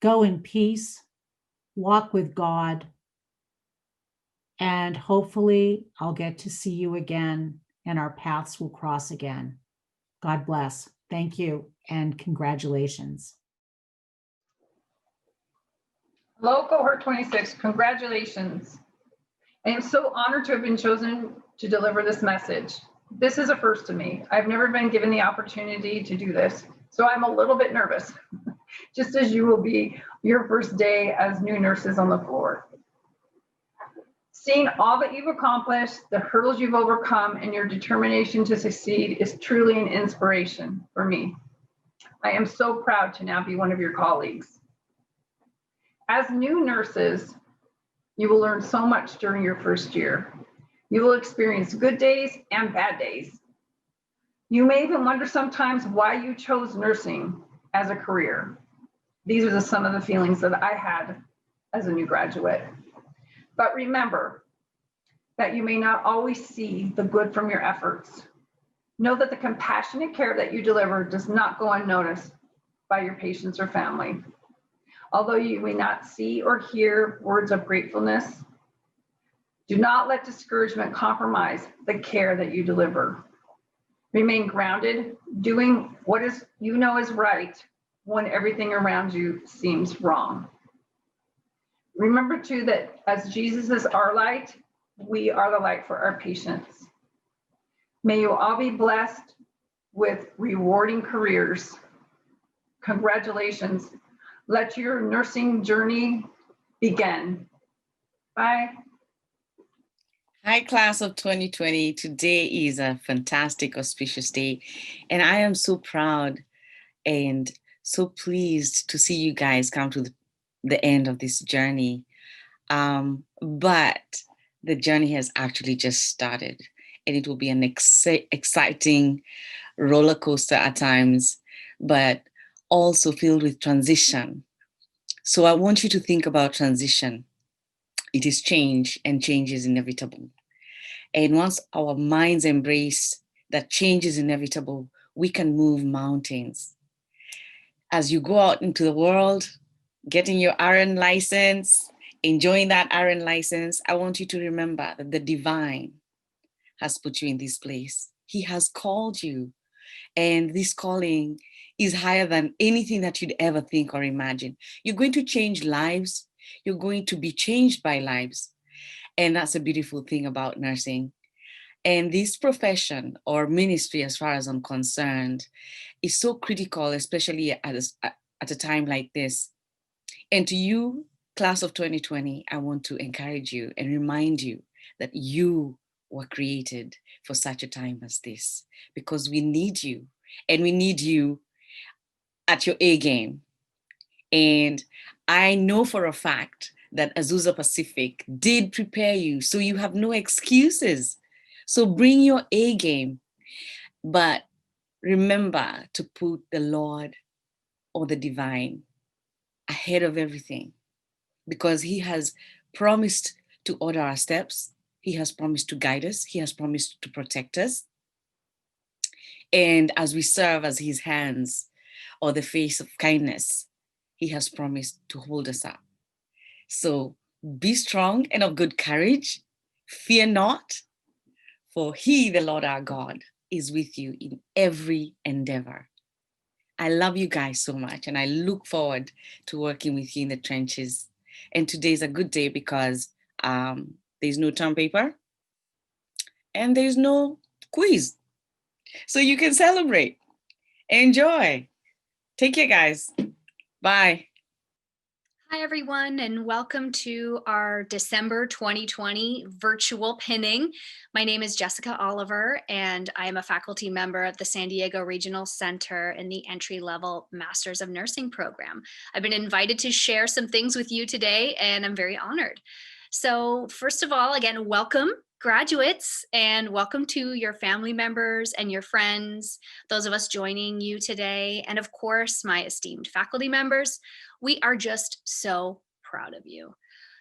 Go in peace, walk with God, and hopefully I'll get to see you again and our paths will cross again. God bless. Thank you and congratulations. Hello, Cohort 26, congratulations. I am so honored to have been chosen to deliver this message. This is a first to me. I've never been given the opportunity to do this, so I'm a little bit nervous, just as you will be your first day as new nurses on the floor. Seeing all that you've accomplished, the hurdles you've overcome, and your determination to succeed is truly an inspiration for me. I am so proud to now be one of your colleagues. As new nurses, you will learn so much during your first year. You will experience good days and bad days. You may even wonder sometimes why you chose nursing as a career. These are some of the feelings that I had as a new graduate. But remember that you may not always see the good from your efforts. Know that the compassionate care that you deliver does not go unnoticed by your patients or family. Although you may not see or hear words of gratefulness, do not let discouragement compromise the care that you deliver. Remain grounded, doing what you know is right when everything around you seems wrong. Remember too that as Jesus is our light, we are the light for our patients. May you all be blessed with rewarding careers. Congratulations. Let your nursing journey begin. Bye. Hi, class of 2020. Today is a fantastic, auspicious day, and I am so proud and so pleased to see you guys come to the end of this journey. But the journey has actually just started, and it will be an exciting roller coaster at times, but also filled with transition. So I want you to think about transition. It is change, and change is inevitable. And once our minds embrace that change is inevitable, we can move mountains. As you go out into the world, getting your RN license, enjoying that RN license, I want you to remember that the divine has put you in this place. He has called you, and this calling is higher than anything that you'd ever think or imagine. You're going to change lives. You're going to be changed by lives. And that's a beautiful thing about nursing. And this profession or ministry, as far as I'm concerned, is so critical, especially at a time like this. And to you, class of 2020, I want to encourage you and remind you that you were created for such a time as this, because we need you, and we need you at your A game. And I know for a fact that Azusa Pacific did prepare you, so you have no excuses. So bring your A game, but remember to put the Lord or the divine ahead of everything, because he has promised to order our steps. He has promised to guide us. He has promised to protect us. And as we serve as his hands or the face of kindness, he has promised to hold us up. So be strong and of good courage. Fear not, for he, the Lord our God, is with you in every endeavor. I love you guys so much, and I look forward to working with you in the trenches. And today's a good day because there's no term paper and there's no quiz. So you can celebrate. Enjoy. Take care, guys. Bye. Hi, everyone, and welcome to our December 2020 virtual pinning. My name is Jessica Oliver, and I am a faculty member of the San Diego Regional Center in the entry-level Masters of Nursing program. I've been invited to share some things with you today, and I'm very honored. So first of all, again, welcome, graduates, and welcome to your family members and your friends, those of us joining you today, and of course, my esteemed faculty members. We are just so proud of you.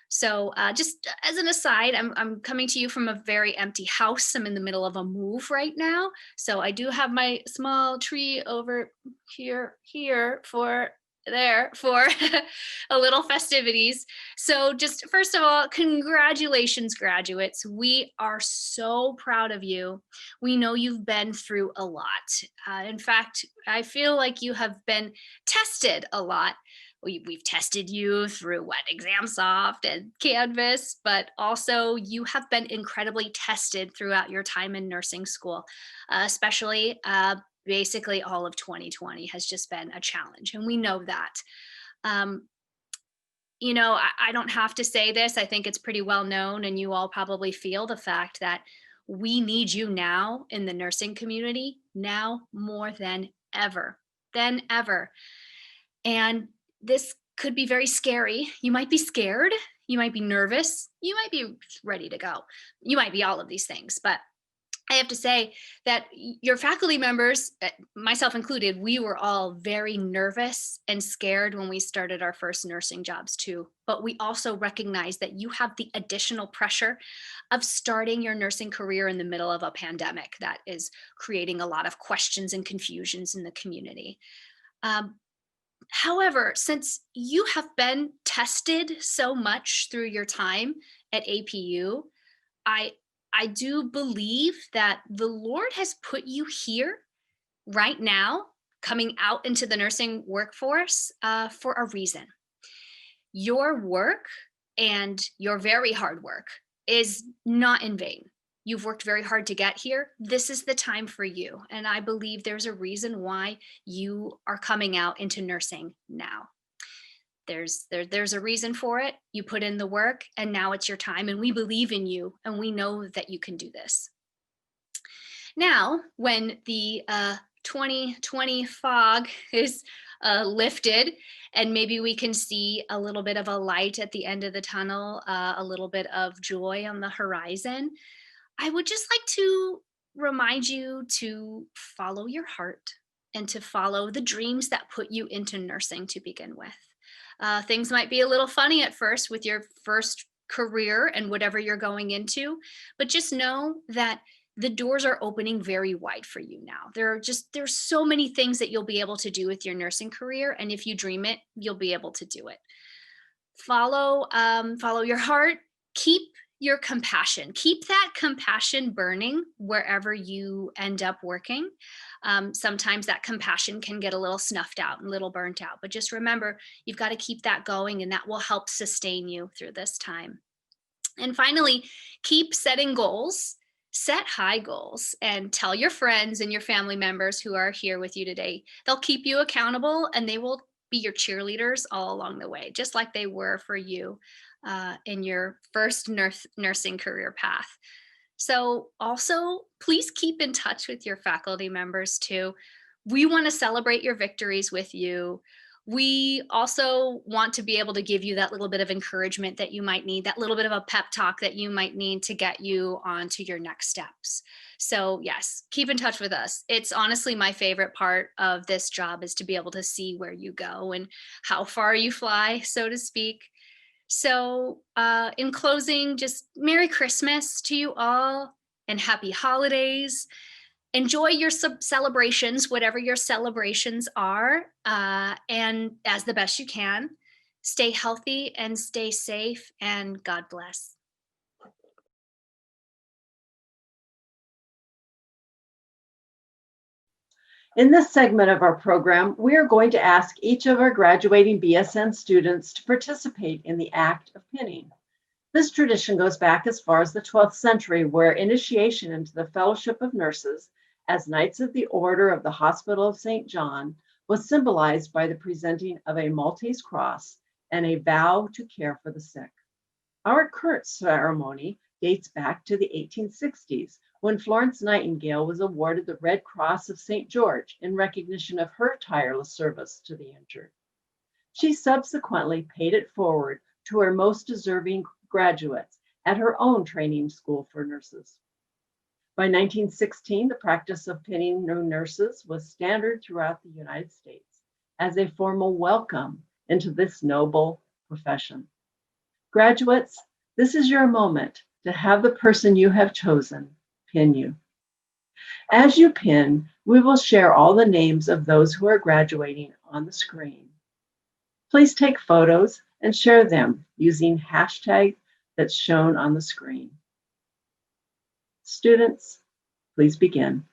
So just as an aside, I'm coming to you from a very empty house. I'm in the middle of a move right now. So I do have my small tree over here for a little festivities. So just first of all, congratulations, graduates. We are so proud of you. We know you've been through a lot. In fact, I feel like you have been tested a lot. We've tested you through ExamSoft and Canvas, but also you have been incredibly tested throughout your time in nursing school, especially basically all of 2020 has just been a challenge, and we know that. You know, I don't have to say this. I think it's pretty well known, and you all probably feel the fact that we need you now in the nursing community, now more than ever. And this could be very scary. You might be scared. You might be nervous. You might be ready to go. You might be all of these things. But I have to say that your faculty members, myself included, we were all very nervous and scared when we started our first nursing jobs too. But we also recognize that you have the additional pressure of starting your nursing career in the middle of a pandemic that is creating a lot of questions and confusions in the community. However, since you have been tested so much through your time at APU, I do believe that the Lord has put you here right now, coming out into the nursing workforce for a reason. Your work and your very hard work is not in vain. You've worked very hard to get here. This is the time for you. And I believe there's a reason why you are coming out into nursing now. There's a reason for it. You put in the work, and now it's your time, and we believe in you, and we know that you can do this. Now, when the 2020 fog is lifted, and maybe we can see a little bit of a light at the end of the tunnel, a little bit of joy on the horizon. I would just like to remind you to follow your heart and to follow the dreams that put you into nursing to begin with. Things might be a little funny at first with your first career and whatever you're going into, but just know that the doors are opening very wide for you now. There's so many things that you'll be able to do with your nursing career, and if you dream it, you'll be able to do it. Follow your heart. Keep your compassion. Keep that compassion burning wherever you end up working. Sometimes that compassion can get a little snuffed out and a little burnt out, but just remember, you've got to keep that going, and that will help sustain you through this time. And finally, keep setting goals. Set high goals and tell your friends and your family members who are here with you today. They'll keep you accountable, and they will be your cheerleaders all along the way, just like they were for you in your first nursing career path. So also, please keep in touch with your faculty members too. We want to celebrate your victories with you. We also want to be able to give you that little bit of encouragement that you might need, that little bit of a pep talk that you might need to get you on to your next steps. So yes, keep in touch with us. It's honestly my favorite part of this job, is to be able to see where you go and how far you fly, so to speak. So in closing, just Merry Christmas to you all and Happy Holidays. Enjoy your celebrations, whatever your celebrations are, and as the best you can. Stay healthy and stay safe, and God bless. In this segment of our program, we are going to ask each of our graduating BSN students to participate in the act of pinning. This tradition goes back as far as the 12th century, where initiation into the Fellowship of Nurses as Knights of the Order of the Hospital of St. John was symbolized by the presenting of a Maltese cross and a vow to care for the sick. Our current ceremony dates back to the 1860s, when Florence Nightingale was awarded the Red Cross of St. George in recognition of her tireless service to the injured. She subsequently paid it forward to her most deserving graduates at her own training school for nurses. By 1916, the practice of pinning new nurses was standard throughout the United States as a formal welcome into this noble profession. Graduates, this is your moment to have the person you have chosen pin you. As you pin, we will share all the names of those who are graduating on the screen. Please take photos and share them using hashtag that's shown on the screen. Students, please begin.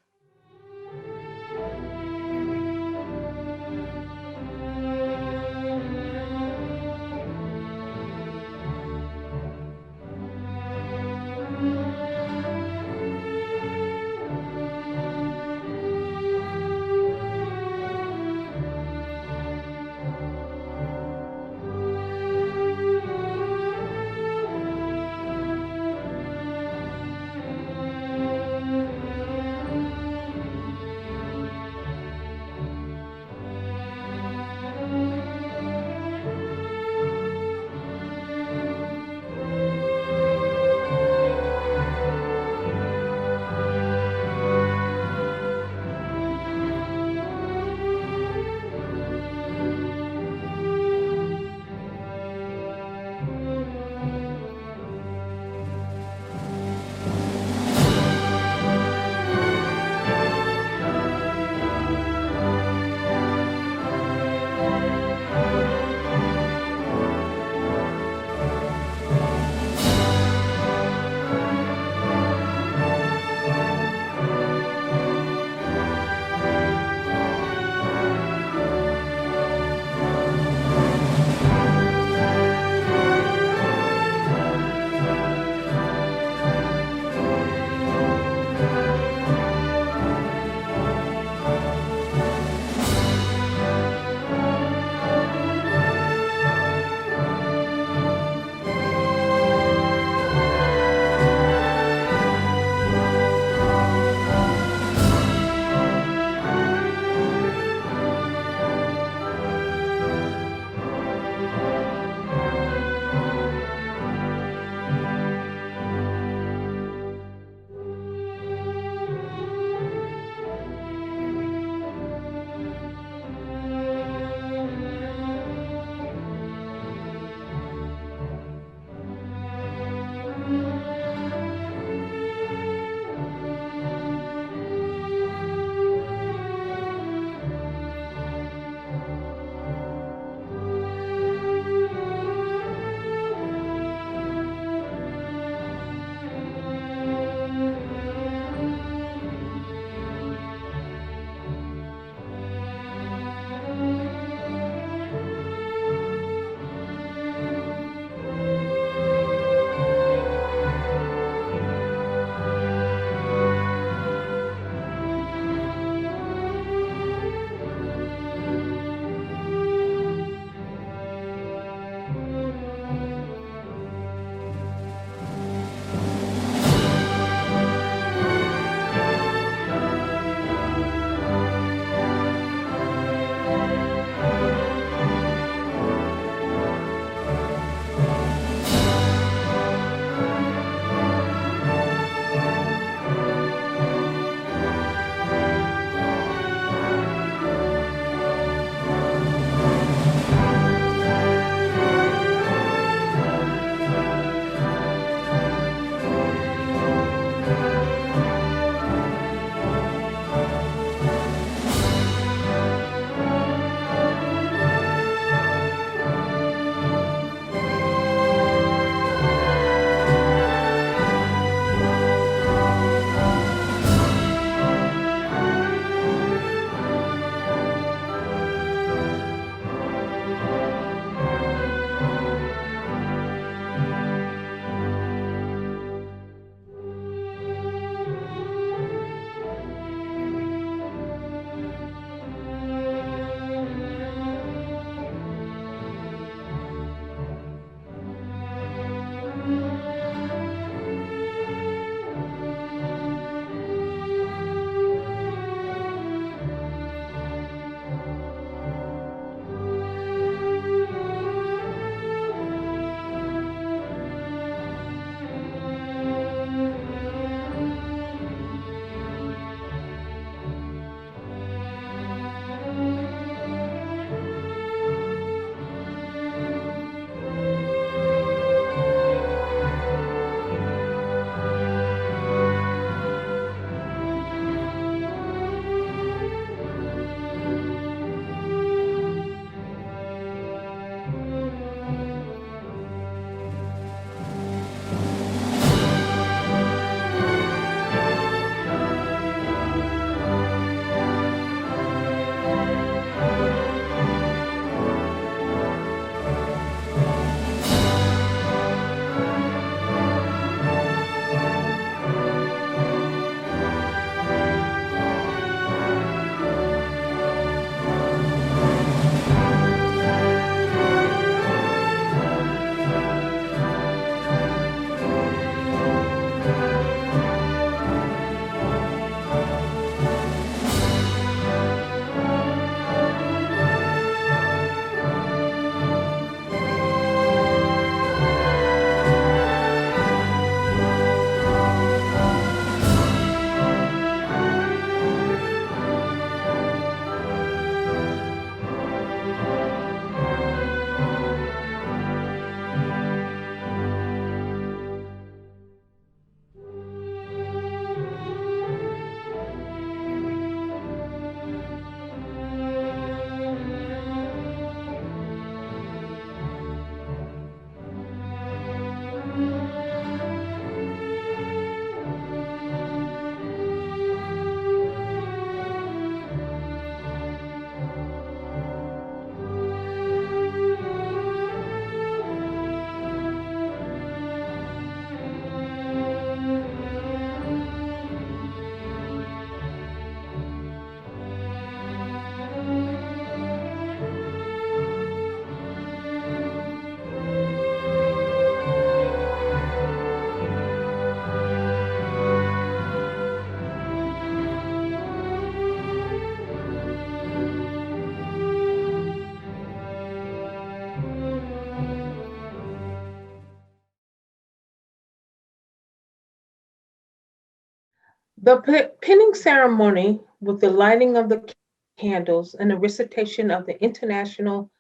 The pinning ceremony with the lighting of the candles and the recitation of the International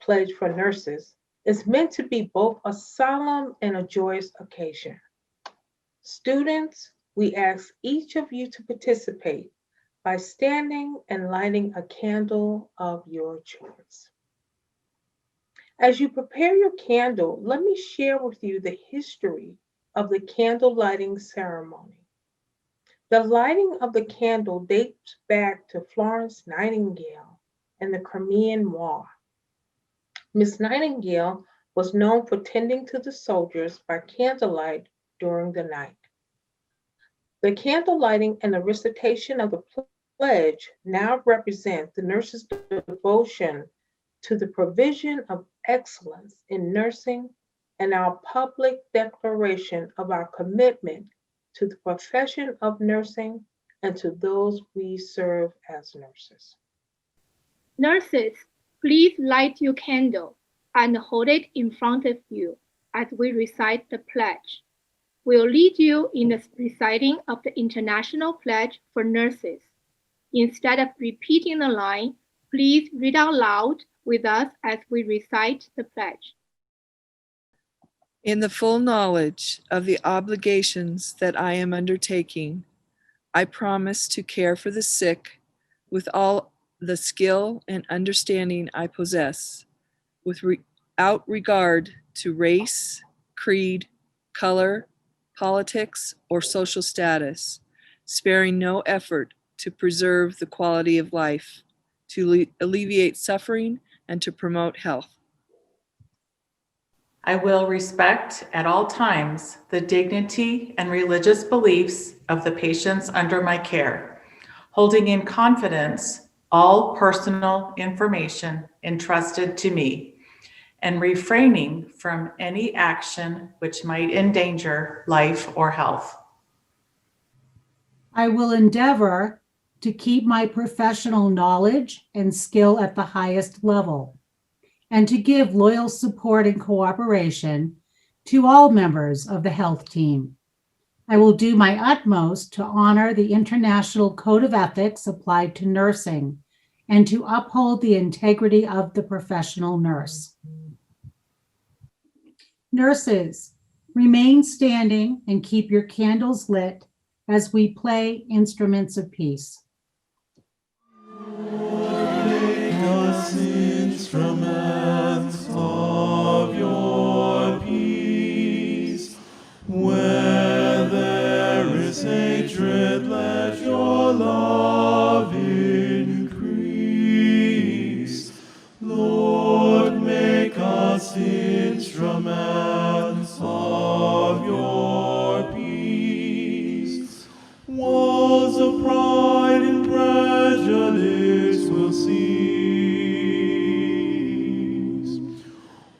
Pledge for Nurses is meant to be both a solemn and a joyous occasion. Students, we ask each of you to participate by standing and lighting a candle of your choice. As you prepare your candle, let me share with you the history of the candle lighting ceremony. The lighting of the candle dates back to Florence Nightingale and the Crimean War. Miss Nightingale was known for tending to the soldiers by candlelight during the night. The candle lighting and the recitation of the pledge now represent the nurses' devotion to the provision of excellence in nursing and our public declaration of our commitment to the profession of nursing and to those we serve as nurses. Nurses, please light your candle and hold it in front of you as we recite the pledge. We'll lead you in the reciting of the International Pledge for Nurses. Instead of repeating the line, please read out loud with us as we recite the pledge. In the full knowledge of the obligations that I am undertaking, I promise to care for the sick with all the skill and understanding I possess, without regard to race, creed, color, politics, or social status, sparing no effort to preserve the quality of life, to alleviate suffering, and to promote health. I will respect at all times the dignity and religious beliefs of the patients under my care, holding in confidence all personal information entrusted to me, and refraining from any action which might endanger life or health. I will endeavor to keep my professional knowledge and skill at the highest level, and to give loyal support and cooperation to all members of the health team. I will do my utmost to honor the International Code of Ethics applied to nursing and to uphold the integrity of the professional nurse. Nurses, remain standing and keep your candles lit as we play Instruments of Peace. Make us instruments of your peace. Where there is hatred, let your love increase. Lord, make us instruments of your peace. Walls of pride and prejudice will cease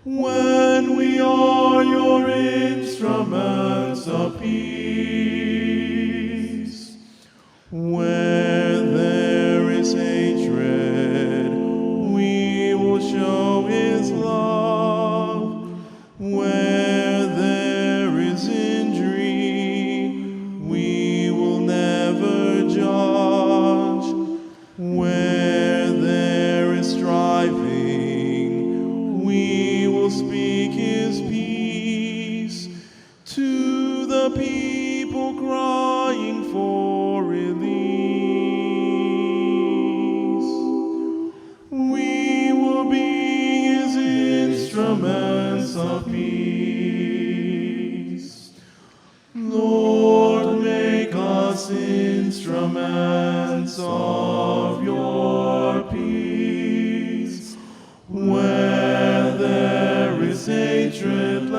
when we are your instruments of peace. Where there is hatred, we will show his love. Where there is injury, we will never judge. Where there is striving, we will speak his peace. To the people crying for release, we will be his instruments of peace. Lord, make us instruments of your peace. Where there is hatred,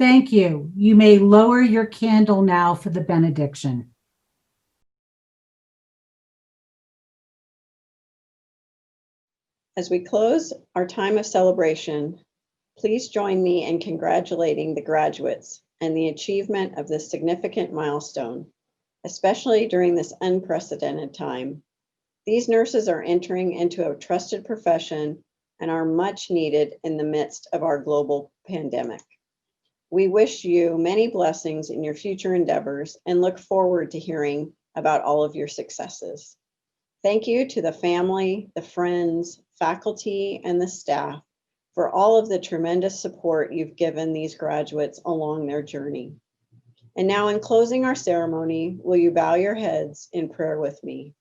Thank you. You may lower your candle now for the benediction. As we close our time of celebration, please join me in congratulating the graduates and the achievement of this significant milestone, especially during this unprecedented time. These nurses are entering into a trusted profession and are much needed in the midst of our global pandemic. We wish you many blessings in your future endeavors and look forward to hearing about all of your successes. Thank you to the family, the friends, faculty, and the staff for all of the tremendous support you've given these graduates along their journey. And now, in closing our ceremony, will you bow your heads in prayer with me?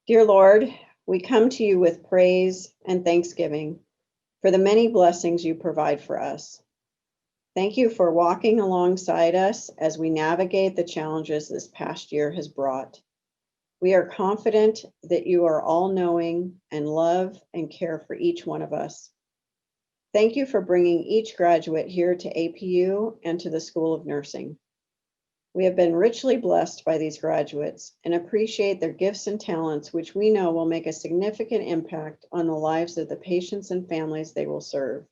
Dear Lord, we come to you with praise and thanksgiving for the many blessings you provide for us. Thank you for walking alongside us as we navigate the challenges this past year has brought. We are confident that you are all-knowing and love and care for each one of us. Thank you for bringing each graduate here to APU and to the School of Nursing. We have been richly blessed by these graduates and appreciate their gifts and talents, which we know will make a significant impact on the lives of the patients and families they will serve.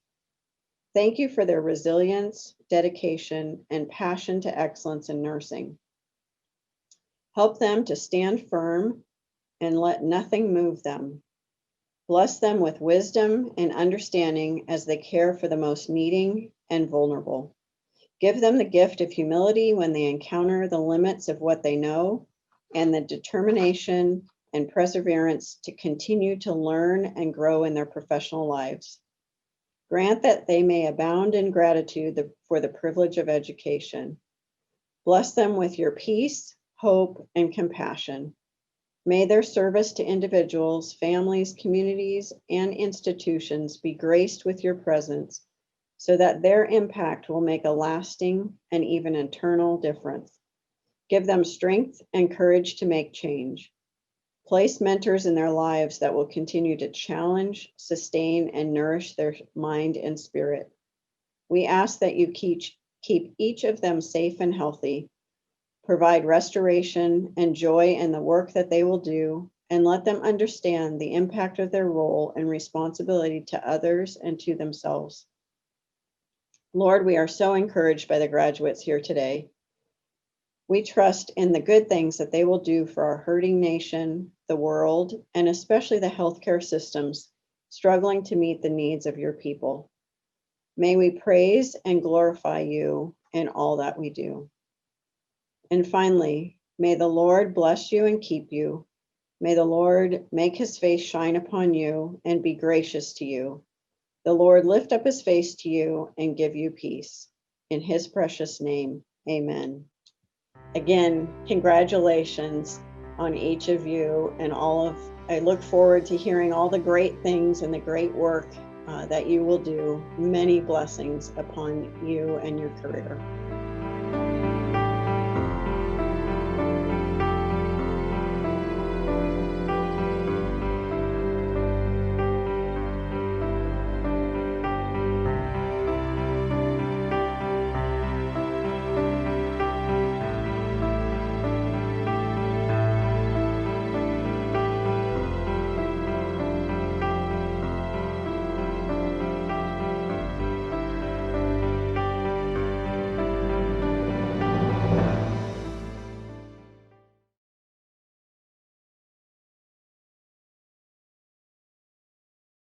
Thank you for their resilience, dedication, and passion to excellence in nursing. Help them to stand firm and let nothing move them. Bless them with wisdom and understanding as they care for the most needing and vulnerable. Give them the gift of humility when they encounter the limits of what they know, and the determination and perseverance to continue to learn and grow in their professional lives. Grant that they may abound in gratitude for the privilege of education. Bless them with your peace, hope, and compassion. May their service to individuals, families, communities, and institutions be graced with your presence, so that their impact will make a lasting and even eternal difference. Give them strength and courage to make change. Place mentors in their lives that will continue to challenge, sustain, and nourish their mind and spirit. We ask that you keep each of them safe and healthy, provide restoration and joy in the work that they will do, and let them understand the impact of their role and responsibility to others and to themselves. Lord, we are so encouraged by the graduates here today. We trust in the good things that they will do for our hurting nation, the world, and especially the healthcare systems struggling to meet the needs of your people. May we praise and glorify you in all that we do. And finally, may the Lord bless you and keep you. May the Lord make his face shine upon you and be gracious to you. The Lord lift up his face to you and give you peace. In his precious name, amen. Again, congratulations on each of you and I look forward to hearing all the great things and the great work that you will do. Many blessings upon you and your career.